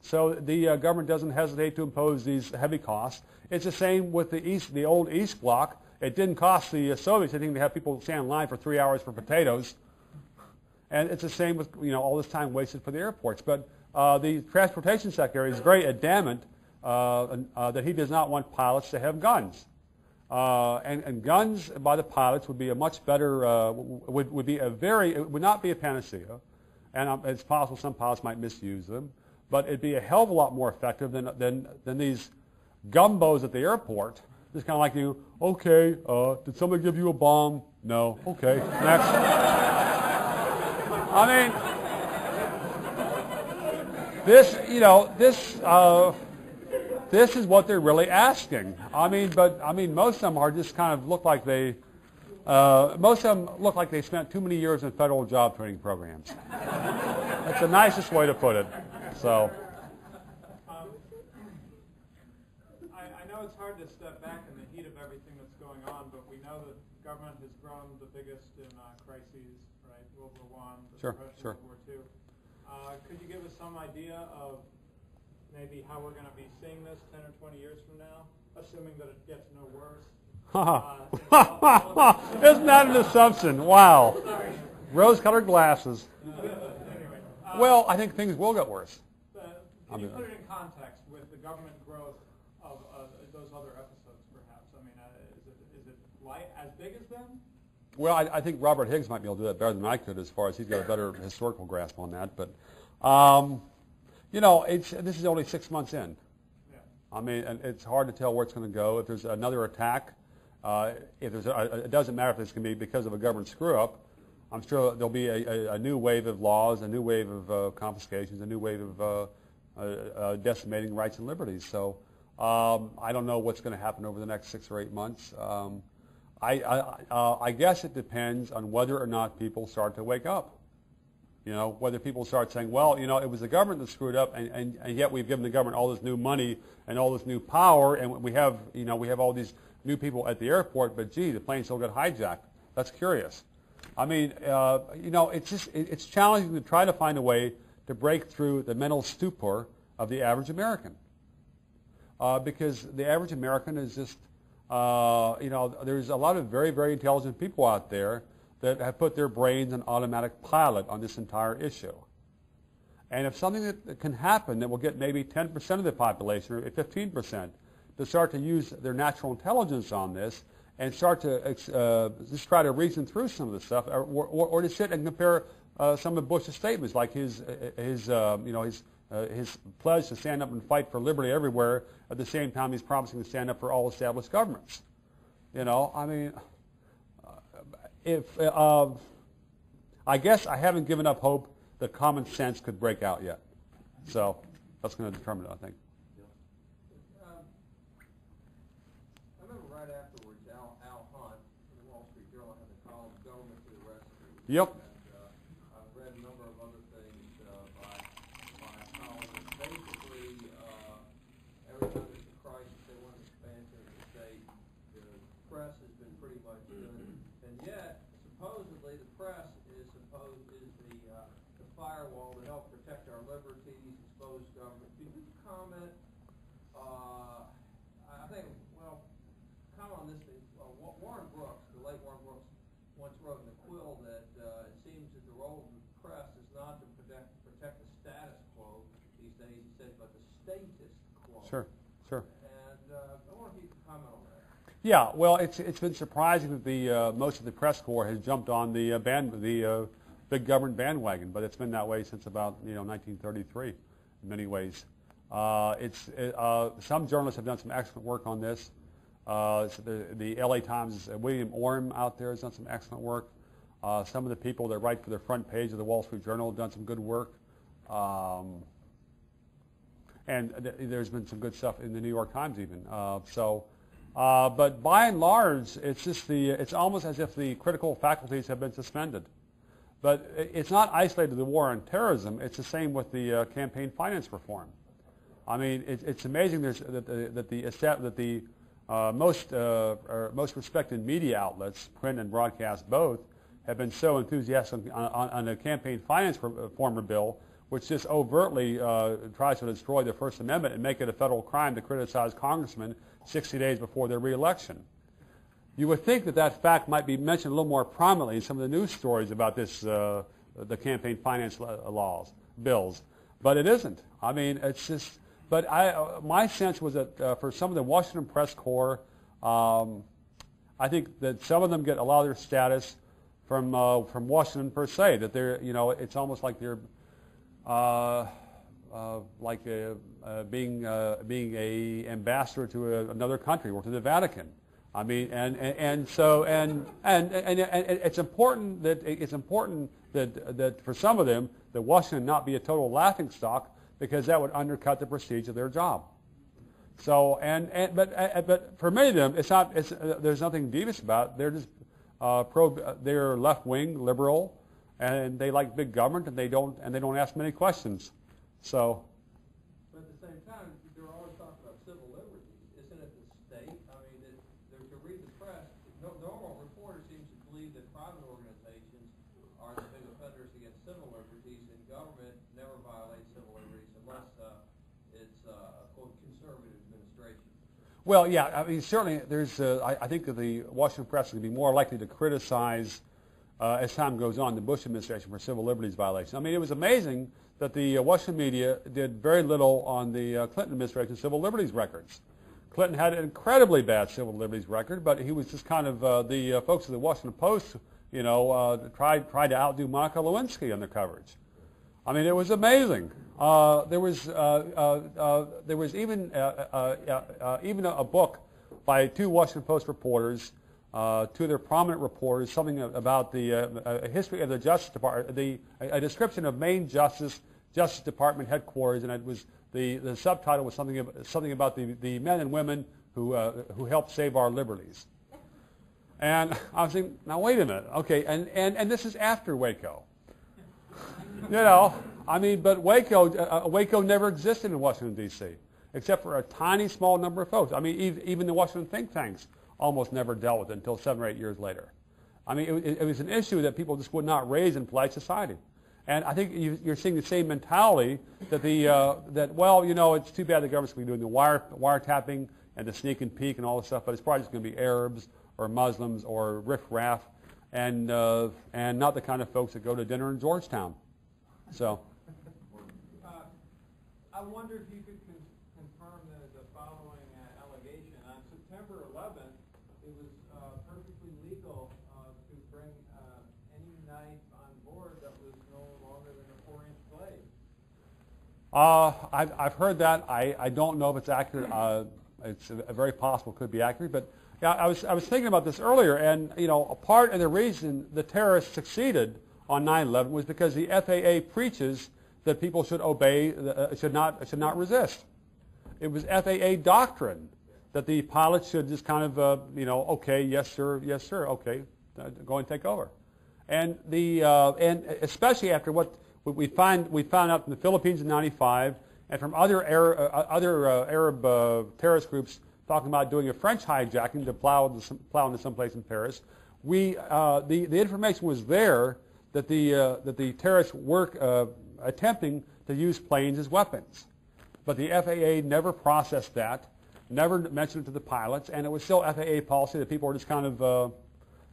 So the government doesn't hesitate to impose these heavy costs. It's the same with the old East Bloc. It didn't cost the Soviets anything to have people stand in line for 3 hours for potatoes. And it's the same with, you know, all this time wasted for the airports. But the Transportation Secretary is very adamant that he does not want pilots to have guns. And guns by the pilots would be a much better, would not be a panacea. And it's possible some pilots might misuse them. But it'd be a hell of a lot more effective than these gumbos at the airport. Just kind of like you, okay, did somebody give you a bomb? No. Okay, next. I mean, this is what they're really asking. I mean, most of them are just kind of look like they spent too many years in federal job training programs. That's the nicest way to put it. So. I know it's hard to step back in the heat of everything that's going on, but we know that government has grown the biggest in crises, right? World War I, World War II. Could you give us some idea of maybe how we're going to be seeing this 10 or 20 years from now, assuming that it gets no worse? Isn't that an assumption? Wow. Rose-colored glasses. Well, I think things will get worse. Can you put it in context with the government growth of those other episodes, perhaps? I mean, is it as big as them? Well, I think Robert Higgs might be able to do that better than I could, as far as he's got a better historical grasp on that. But, you know, this is only 6 months in. Yeah. I mean, and it's hard to tell where it's going to go. If there's another attack, it doesn't matter if it's going to be because of a government screw-up. I'm sure there'll be a new wave of laws, a new wave of confiscations, a new wave of decimating rights and liberties. So I don't know what's going to happen over the next 6 or 8 months. I guess it depends on whether or not people start to wake up. You know, whether people start saying, well, you know, it was the government that screwed up, and yet we've given the government all this new money and all this new power, and we have all these new people at the airport, but gee, the plane still got hijacked. That's curious. I mean, you know, it's challenging to try to find a way to break through the mental stupor of the average American. Because the average American is just, you know, there's a lot of very, very intelligent people out there that have put their brains on automatic pilot on this entire issue. And if something that can happen that will get maybe 10% of the population or 15% to start to use their natural intelligence on this and start to just try to reason through some of the stuff, or to sit and compare some of Bush's statements, like his pledge to stand up and fight for liberty everywhere, at the same time he's promising to stand up for all established governments. You know, I mean, I guess I haven't given up hope that common sense could break out yet. So that's going to determine it, I think. I remember right afterwards, Al Hunt in the Wall Street Journal had the column "Government to the Rescue." Yep. And I've read a number of other things by columnists. Basically, every time there's a crisis, they want an expansion of the state. The press has been pretty much good, and yet supposedly the press is the firewall to help protect our liberties, expose government. Could you comment? I think, well, comment on this thing. Warren Brooks, the late Warren Brooks, once wrote in the Quill that it seems that the role of the press is not to protect the status quo these days, he said, but the status quo. Sure. And I wonder if you could comment on that. Yeah, well, it's been surprising that most of the press corps has jumped on the big government bandwagon, but it's been that way since about 1933 in many ways. Some journalists have done some excellent work on this. So the LA Times, William Orm out there has done some excellent work. Some of the people that write for the front page of the Wall Street Journal have done some good work. And there's been some good stuff in the New York Times even. But by and large, it's almost as if the critical faculties have been suspended. But it's not isolated to the war on terrorism. It's the same with the campaign finance reform. I mean, it's amazing that the most respected media outlets, print and broadcast both, have been so enthusiastic on the campaign finance reform bill, which just overtly tries to destroy the First Amendment and make it a federal crime to criticize congressmen 60 days before their reelection. You would think that fact might be mentioned a little more prominently in some of the news stories about this, the campaign finance bills, but it isn't. I mean, it's just. But my sense was that for some of the Washington press corps, I think that some of them get a lot of their status from Washington per se. That they're, it's almost like they're being a ambassador to another country or to the Vatican. I mean, and it's important that for some of them that Washington not be a total laughingstock, because that would undercut the prestige of their job. So but for many of them, it's not. There's nothing devious about it. They're just they're left wing, liberal, and they like big government, and they don't ask many questions. So. But at the same time, they're always talking about civil liberties. Isn't it the state? I mean, to read the press, normal reporter seems to believe that private organizations are the big offenders against civil liberties, and government never violates civil liberties unless it's a quote conservative administration. Well, yeah, I mean, certainly there's. I think that the Washington press is going to be more likely to criticize as time goes on the Bush administration for civil liberties violations. I mean, it was amazing that the Washington media did very little on the Clinton administration's civil liberties records. Clinton had an incredibly bad civil liberties record, but he was just kind of the folks at the Washington Post, tried to outdo Monica Lewinsky on their coverage. I mean, it was amazing. There was even a book by two Washington Post reporters, two of their prominent reporters, something about the history of the Justice Department, a description of Maine Justice Department headquarters, and it was the subtitle was something about the men and women who helped save our liberties. And I was thinking, now wait a minute, okay, and this is after Waco. I mean, but Waco never existed in Washington, D.C., except for a tiny, small number of folks. I mean, even the Washington think tanks almost never dealt with it until 7 or 8 years later. I mean, it was an issue that people just would not raise in polite society. And I think you're seeing the same mentality that it's too bad the government's going to be doing the wiretapping and the sneak and peek and all this stuff, but it's probably just going to be Arabs or Muslims or riffraff and not the kind of folks that go to dinner in Georgetown. So. I wonder if you could confirm the following allegation. On September 11th, it was perfectly legal to bring any knife on board that was no longer than a 4-inch blade. I've heard that. I don't know if it's accurate. It's very possible it could be accurate. But yeah, I was thinking about this earlier, and a part of the reason the terrorists succeeded on 9/11 was because the FAA preaches that people should obey, should not resist. It was FAA doctrine that the pilots should just kind of, okay, yes sir, okay, go and take over, and and especially after what we found out in the Philippines in '95, and from other Arab terrorist groups talking about doing a French hijacking to plow into someplace in Paris. The information was there that the terrorists were attempting to use planes as weapons. But the FAA never processed that, never mentioned it to the pilots, and it was still FAA policy that people were just kind of,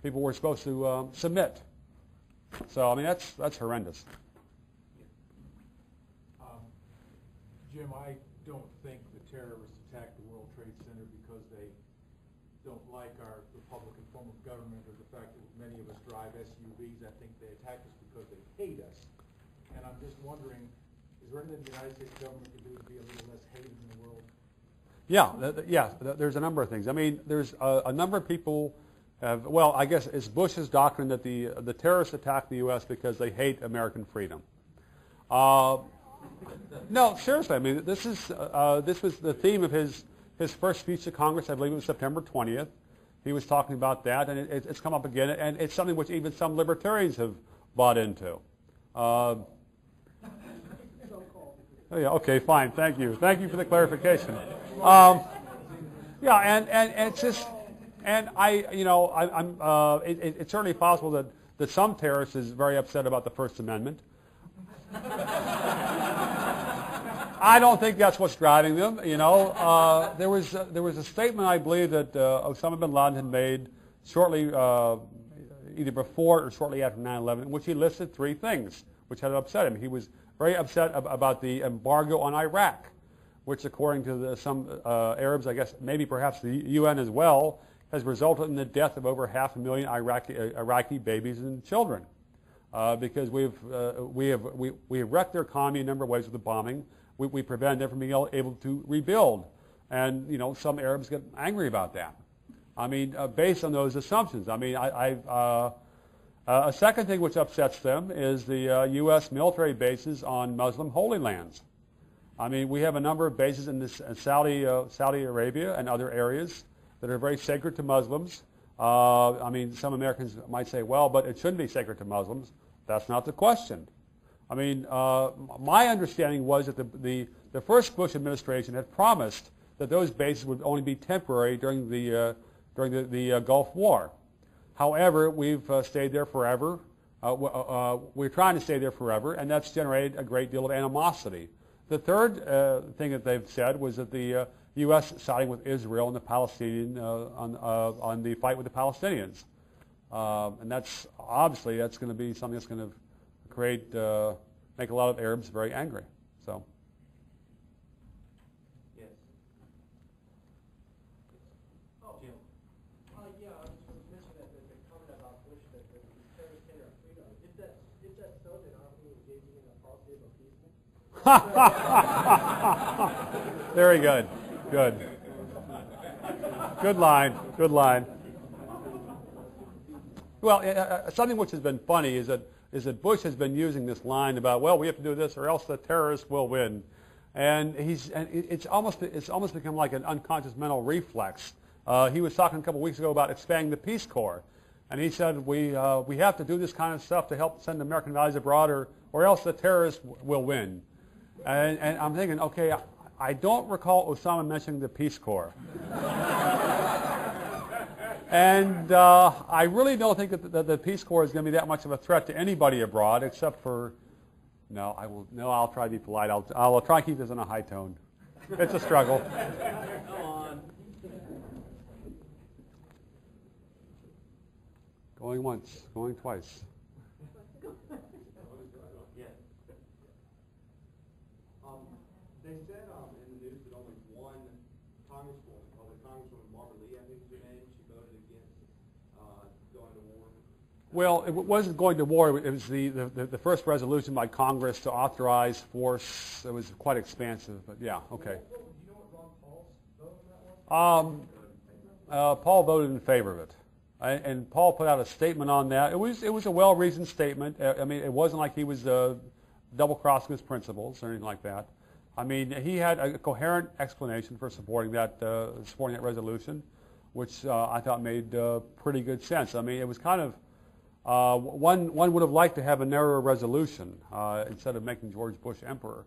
people were supposed to submit. So, I mean, that's horrendous. Jim, I don't think the terrorists attacked the World Trade Center because they don't like our Republican form of government or the fact that many of us drive SUVs. I think they attacked us because they hate us. And I'm just wondering, is there anything the United States government can do to be a little less hated in the world? Yeah, there's a number of things. I mean, there's a number of people have, well, I guess it's Bush's doctrine that the terrorists attack the U.S. because they hate American freedom. No, seriously, I mean, this was the theme of his first speech to Congress. I believe it was September 20th. He was talking about that, and it's come up again, and it's something which even some libertarians have bought into. Oh, yeah, okay, fine, thank you. Thank you for the clarification. Yeah, and it's just, and it's certainly possible that some terrorists is very upset about the First Amendment. I don't think that's what's driving them. There was a statement, I believe, that Osama bin Laden had made shortly, either before or shortly after 9/11, in which he listed three things which had upset him. He was very upset about the embargo on Iraq, which, according to some Arabs, I guess maybe perhaps the UN as well, has resulted in the death of over 500,000 Iraqi babies and children, because we have wrecked their economy in a number of ways with the bombing. We prevent them from being able to rebuild, and some Arabs get angry about that. I mean, based on those assumptions. I mean, a second thing which upsets them is the U.S. military bases on Muslim holy lands. I mean, we have a number of bases in Saudi Arabia and other areas that are very sacred to Muslims. I mean, some Americans might say, well, but it shouldn't be sacred to Muslims. That's not the question. I mean, my understanding was that the first Bush administration had promised that those bases would only be temporary during the Gulf War. However, we've stayed there forever. We're trying to stay there forever, and that's generated a great deal of animosity. The third thing that they've said was that the U.S. siding with Israel and the Palestinian on the fight with the Palestinians, and that's going to be something that's going to make a lot of Arabs very angry. So. Yes. Oh, Jim. Yeah, I was mentioning that the comment about Bush that the terrorists hate our freedom. If that's so, then aren't we engaging in a policy of appeasement? Very good. Good. Good line. Good line. Well, something which has been funny is that Bush has been using this line about, well, we have to do this or else the terrorists will win, and it's almost become like an unconscious mental reflex. He was talking a couple of weeks ago about expanding the Peace Corps, and he said we have to do this kind of stuff to help send American values abroad, or else the terrorists will win. And I'm thinking, okay, I don't recall Osama mentioning the Peace Corps. And I really don't think that the Peace Corps is going to be that much of a threat to anybody abroad, except for, I'll try to be polite. I'll try to keep this in a high tone. It's a struggle. Go on. Going once, going twice. They said in the news that only one Congresswoman, Margaret Lee, I think is her name, she voted against going to war. Well, it wasn't going to war. It was the first resolution by Congress to authorize force. It was quite expansive, but yeah, okay. Do you know what Ron Paul's vote on that was? Paul voted in favor of it, and Paul put out a statement on that. It was a well-reasoned statement. I mean, it wasn't like he was double-crossing his principles or anything like that. I mean, he had a coherent explanation for supporting that resolution, which I thought made pretty good sense. I mean, it was kind of one would have liked to have a narrower resolution instead of making George Bush emperor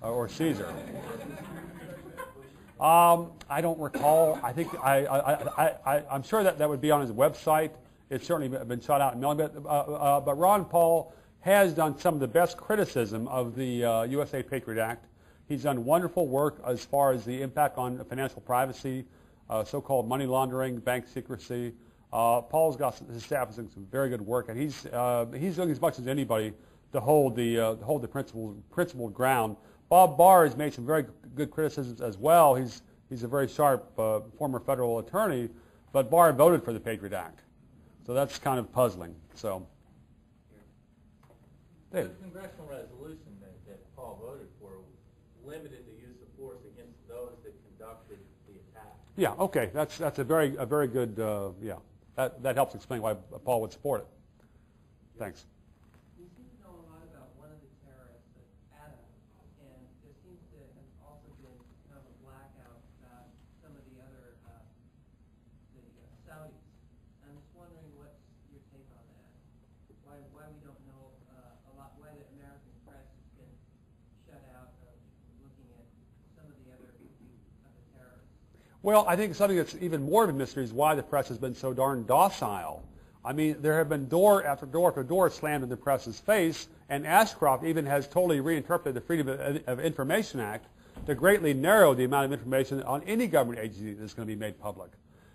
or Caesar. I don't recall. I think I'm sure that would be on his website. It's certainly been shot out in million. But Ron Paul has done some of the best criticism of the USA Patriot Act. He's done wonderful work as far as the impact on financial privacy, so-called money laundering, bank secrecy. Paul's got his staff is doing some very good work, and he's doing as much as anybody to hold the principled ground. Bob Barr has made some very good criticisms as well. He's a very sharp former federal attorney, but Barr voted for the Patriot Act, so that's kind of puzzling. So, the congressional resolution that Paul voted for limited the use of force against those that conducted Yeah, okay, that's a very good, yeah, that helps explain why Paul would support it. Thanks. We seem to know a lot about one of the terrorists, Adam, and there seems to have also been kind of a blackout about some of the other, the Saudis. I'm just wondering what's your take on that? Why we don't know a lot, why the American press has been shut out of looking at some of the other terrorists. Well, I think something that's even more of a mystery is why the press has been so darn docile. I mean, there have been door after door after door slammed in the press's face, and Ashcroft even has totally reinterpreted the Freedom of Information Act to greatly narrow the amount of information on any government agency that's going to be made public.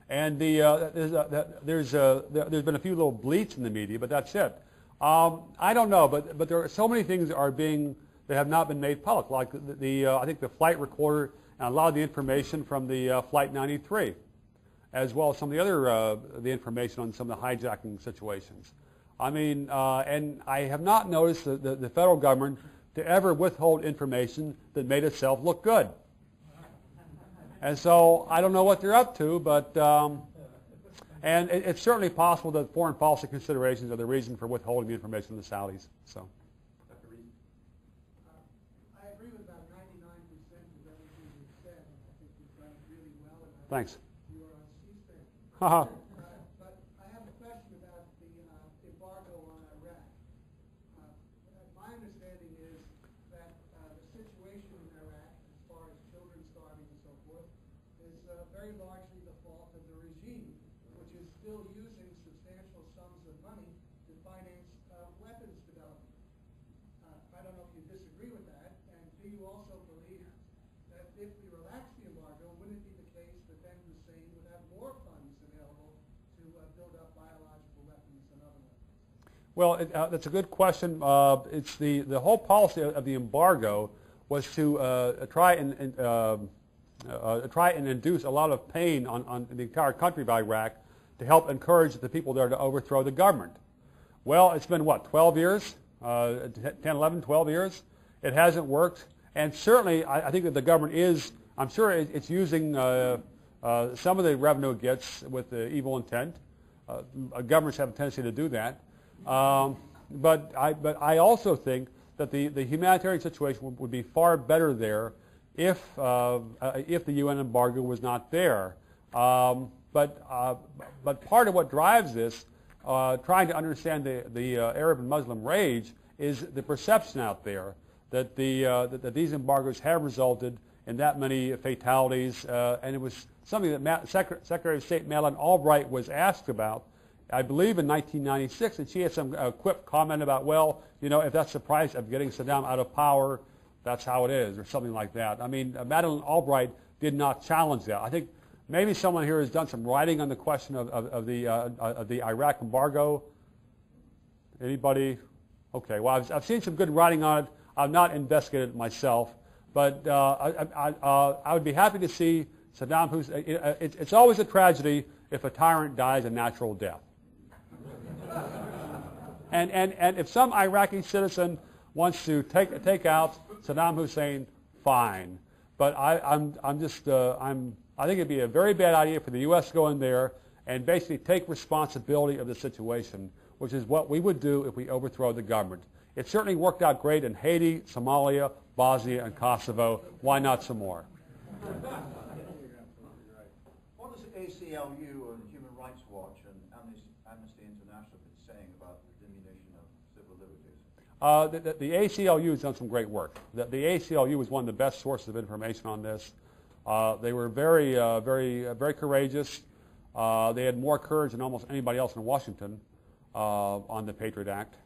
And there's been a few little bleats in the media, but that's it. I don't know, but there are so many things that have not been made public, like I think the flight recorder and a lot of the information from the Flight 93, as well as some of the other the information on some of the hijacking situations. I mean, and I have not noticed the federal government to ever withhold information that made itself look good. And so I don't know what they're up to, but and it's certainly possible that foreign policy considerations are the reason for withholding the information from the Saudis. So. I agree with about 99% of everything you've said. I think you've done it really well. And Thanks. You are on C-SPAN. Haha. But I have a question about the embargo on Iraq. My understanding is that the situation in Iraq, as far as children starving and so forth, is very largely the fault of the regime, which is still using substantial sums of money to finance weapons development. I don't know if you disagree with that, and do you also believe that if we relax the embargo, wouldn't it be the case that then Hussein would have more funds available to build up biological weapons and other weapons? Well, that's a good question. It's the whole policy of the embargo was to try and induce a lot of pain on the entire country of Iraq to help encourage the people there to overthrow the government. Well, it's been, what, 12 years? 10, 11, 12 years? It hasn't worked. And certainly, I think that the government is, I'm sure it's using some of the revenue it gets with the evil intent. Governments have a tendency to do that. But I also think that the humanitarian situation would be far better there if the UN embargo was not there. But part of what drives this, trying to understand the Arab and Muslim rage, is the perception out there that that these embargoes have resulted in that many fatalities, and it was something that Secretary of State Madeleine Albright was asked about, I believe, in 1996, and she had some quip comment about, well, you know, if that's the price of getting Saddam out of power, that's how it is, or something like that. I mean, Madeleine Albright did not challenge that. I think maybe someone here has done some writing on the question of the Iraq embargo. Anybody? Okay. Well, I've seen some good writing on it. I've not investigated it myself, but I would be happy to see Saddam Hussein. It's always a tragedy if a tyrant dies a natural death. And if some Iraqi citizen wants to take out Saddam Hussein, fine. But I think it'd be a very bad idea for the U.S. to go in there and basically take responsibility of the situation, which is what we would do if we overthrow the government. It certainly worked out great in Haiti, Somalia, Bosnia, and Kosovo. Why not some more? What does ACLU and Human Rights Watch and Amnesty International been saying about the diminution of civil liberties? The ACLU has done some great work. The ACLU was one of the best sources of information on this. They were very courageous. They had more courage than almost anybody else in Washington on the Patriot Act,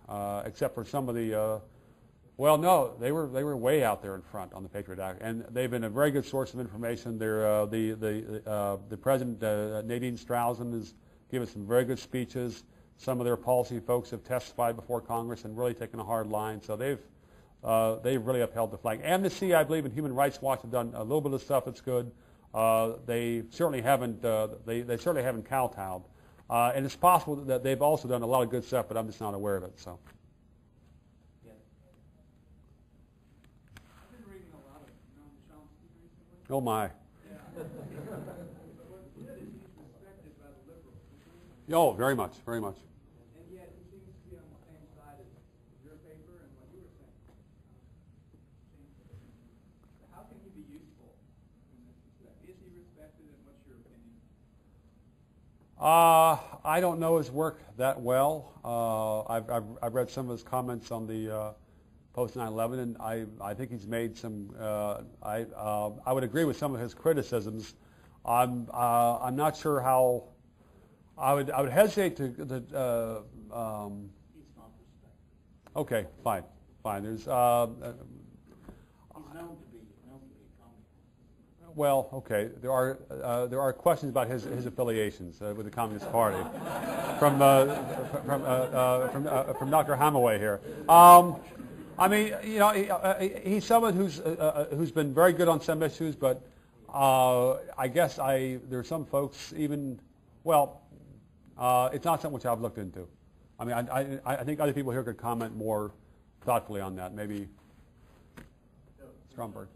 except for some of the. Well, no, they were way out there in front on the Patriot Act, and they've been a very good source of information. They're the President Nadine Strausen has given some very good speeches. Some of their policy folks have testified before Congress and really taken a hard line. So they've really upheld the flag. Amnesty, I believe, and Human Rights Watch have done a little bit of stuff that's good. They certainly haven't kowtowed, and it's possible that they've also done a lot of good stuff, but I'm just not aware of it. So. I've been reading a lot of Noam Chomsky recently. Oh my. Oh, very much, very much. And yet he seems to be on the same side as your paper and what you were saying. How can he be useful in this respect? Is he respected, and what's your opinion? I don't know his work that well. I've read some of his comments on the post 9/11, and I think he's made some. I would agree with some of his criticisms. I'm not sure how. I would hesitate to. He's not respected. Okay, fine. There's. He's known to be a communist. Well, okay. There are questions about his affiliations with the Communist Party from Dr. Hamaway here. I mean, he's someone who's been very good on some issues, but I guess there are some folks even. Well, it's not something which I've looked into. I mean, I think other people here could comment more thoughtfully on that. Maybe Stromberg.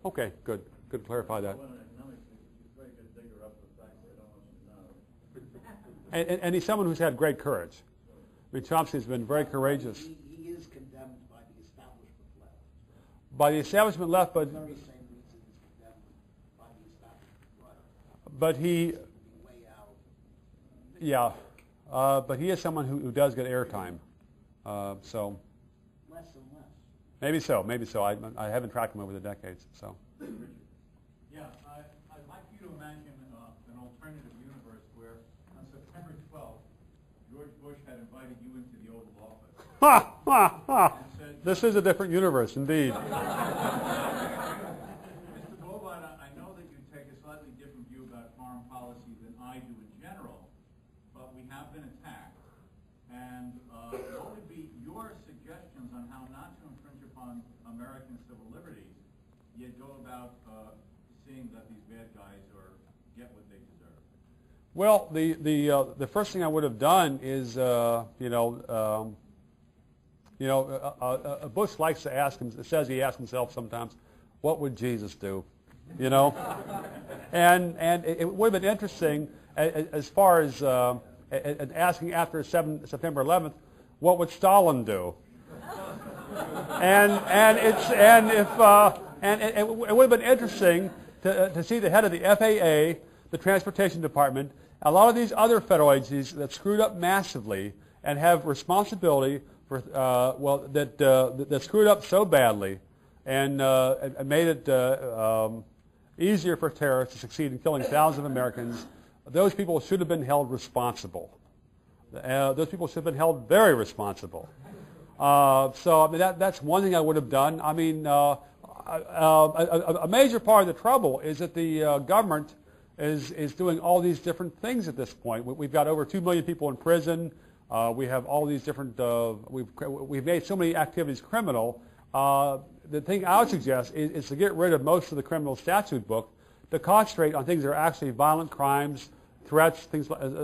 Okay, good. Good to clarify that. And he's someone who's had great courage. I mean, Chomsky's been very courageous. He is condemned by the establishment left. By the establishment left, but The very same reason he's condemned by the establishment right. but he, Way out. yeah, but he is someone who does get airtime. So Less and less. maybe so. I haven't tracked him over the decades. So Yeah, I'd like you to imagine an alternative universe where on September 12th, George Bush had invited you into the Oval Office. ha ha ha! And said, This is a different universe, indeed. Mr. Bovard, I know that you take a slightly different view about foreign policy than I do in general, but we have been attacked. And what would be your suggestions on how not to infringe upon American civil liberties, yet go about seeing that these bad guys get what they deserve? Well, the first thing I would have done is, Bush likes to ask him. Says he asks himself sometimes, "What would Jesus do?" You know, and it would have been interesting as far as asking after September 11th, what would Stalin do? It would have been interesting to see the head of the FAA, the Transportation Department, a lot of these other federal agencies that screwed up massively and have responsibility for that screwed up so badly and made it easier for terrorists to succeed in killing thousands of Americans. Those people should have been held responsible. Those people should have been held very responsible. So I mean that's one thing I would have done. I mean a major part of the trouble is that the government is doing all these different things at this point. We've got over 2 million people in prison. We have all these different. We've made so many activities criminal. The thing I would suggest is to get rid of most of the criminal statute book, to concentrate on things that are actually violent crimes, threats,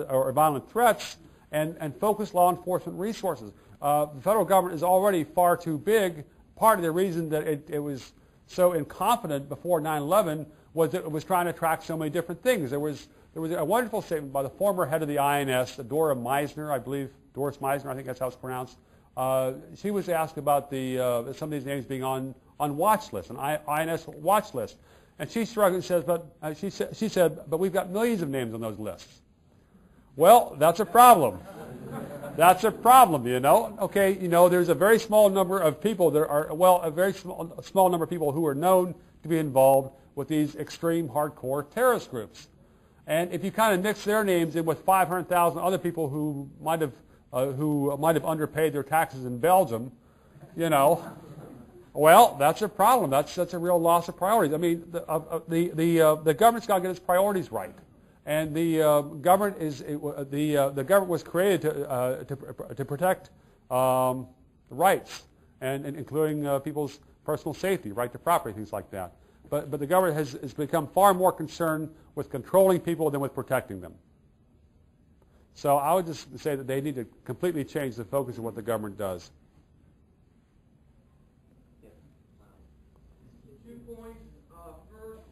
or violent threats, and focus law enforcement resources. The federal government is already far too big. Part of the reason that it was so incompetent before 9/11 was that it was trying to track so many different things. There was a wonderful statement by the former head of the INS, Doris Meisner, I think that's how it's pronounced. She was asked about some of these names being on watch lists, an INS watch list. And she shrugged and says, she said, but we've got millions of names on those lists. Well, that's a problem. That's a problem, you know. Okay, there's a very small number of people a very small number of people who are known to be involved with these extreme hardcore terrorist groups. And if you kind of mix their names in with 500,000 other people who might have underpaid their taxes in Belgium, well, that's a problem. That's a real loss of priorities. I mean, the government's got to get its priorities right, and the government was created to protect rights, and including people's personal safety, right to property, things like that. But the government has become far more concerned with controlling people than with protecting them. So I would just say that they need to completely change the focus of what the government does. 2 points. First,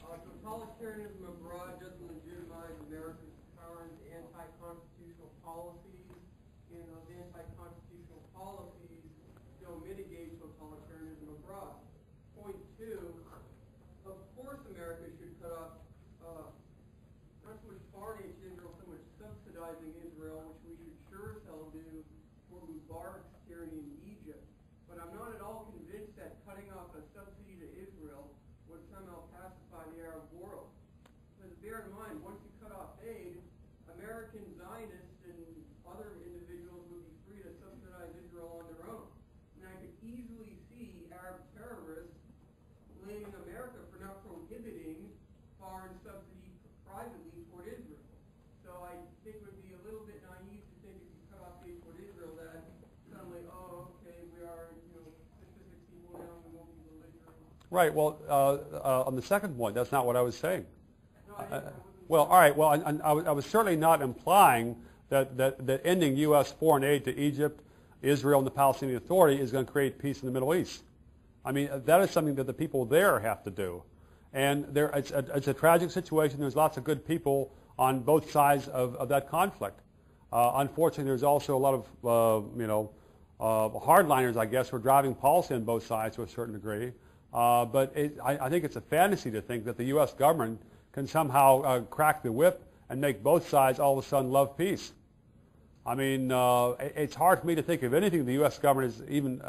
totalitarianism abroad doesn't legitimize America's current anti-constitutional policies, and those anti-constitutional policies don't mitigate totalitarianism abroad. Point 2, of course America should cut off not so much foreign aid to Israel, so much subsidizing Israel, which we should sure as hell do for Bovaard's tyranny in Egypt. But I'm not at all convinced that cutting off a subsidy to Israel would somehow pacify the Arab world. Because bear in mind, once you cut off aid, American Zionists and other individuals would be free to subsidize Israel on their own. And I could easily see Arab terrorists blaming America for not prohibiting foreign subsidy privately toward Israel. So I think it would be a little bit naive to think if you cut off aid toward Israel that suddenly, oh, okay, we are, specific people now, we won't be belligerent. Right. Well, on the second point, that's not what I was saying. No, I wasn't. Well, all right. Well, I was certainly not implying that ending U.S. foreign aid to Egypt, Israel, and the Palestinian Authority is going to create peace in the Middle East. I mean, that is something that the people there have to do. And it's a tragic situation. There's lots of good people on both sides of that conflict. Unfortunately, there's also a lot of, hardliners, I guess, who are driving policy on both sides to a certain degree. But I think it's a fantasy to think that the U.S. government can somehow crack the whip and make both sides all of a sudden love peace. I mean, it's hard for me to think of anything the U.S. government has even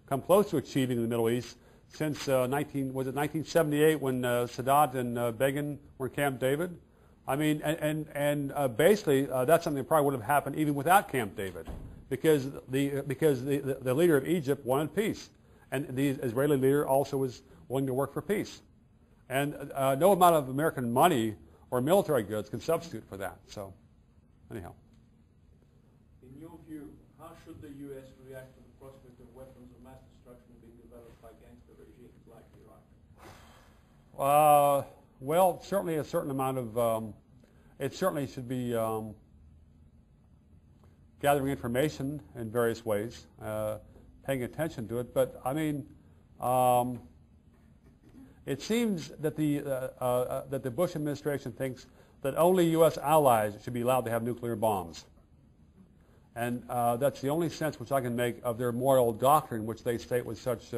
come close to achieving in the Middle East since 1978 when Sadat and Begin were in Camp David. I mean, and basically that's something that probably would have happened even without Camp David, because the leader of Egypt wanted peace, and the Israeli leader also was willing to work for peace, and no amount of American money or military goods can substitute for that. So, anyhow. In your view, how should the U.S. react to the prospect of weapons of mass destruction being developed by gangster regimes like Iraq? Well, certainly a certain amount of, it certainly should be gathering information in various ways, paying attention to it. But I mean, it seems that the Bush administration thinks that only U.S. allies should be allowed to have nuclear bombs. And that's the only sense which I can make of their moral doctrine, which they state with such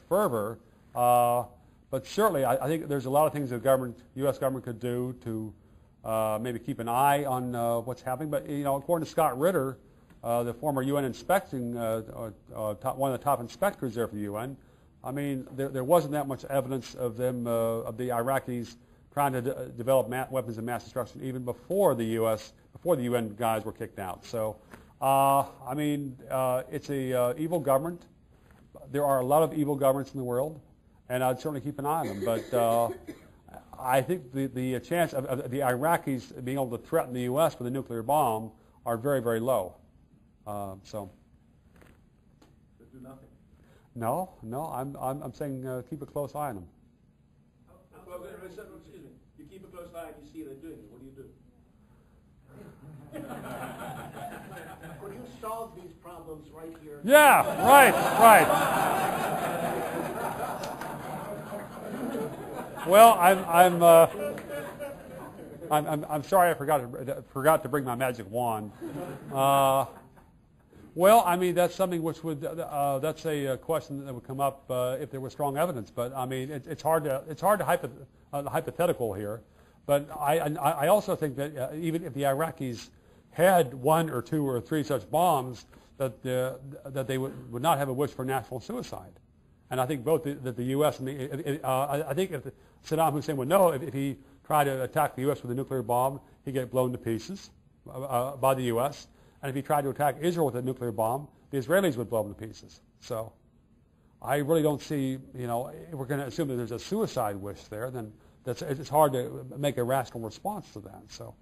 fervor. But certainly, I think there's a lot of things the U.S. government could do to maybe keep an eye on what's happening. But according to Scott Ritter, the former UN one of the top inspectors there for the UN, I mean, there wasn't that much evidence of them of the Iraqis trying to develop weapons of mass destruction even before the UN guys were kicked out. So, I mean, it's a evil government. There are a lot of evil governments in the world, and I'd certainly keep an eye on them. But I think the chance of the Iraqis being able to threaten the U.S. with a nuclear bomb are very, very low. So do nothing. No, I'm saying keep a close eye on them. Well, excuse me. You keep a close eye and you see they're doing it. What do you do? Could you solve these problems right here? Yeah, right. Well, I'm sorry I forgot to bring my magic wand. Well, I mean, that's something which would that's a question that would come up if there was strong evidence. But I mean, it's hard to hypothetical here. But I also think that even if the Iraqis had 1 or 2 or 3 such bombs, that they would not have a wish for national suicide. And I think both that the U.S. and I think if Saddam Hussein would know if he tried to attack the U.S. with a nuclear bomb, he'd get blown to pieces by the U.S. And if he tried to attack Israel with a nuclear bomb, the Israelis would blow him to pieces. So I really don't see, if we're going to assume that there's a suicide wish there, then it's hard to make a rational response to that. So.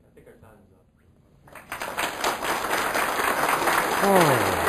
I think our time is up. Oh.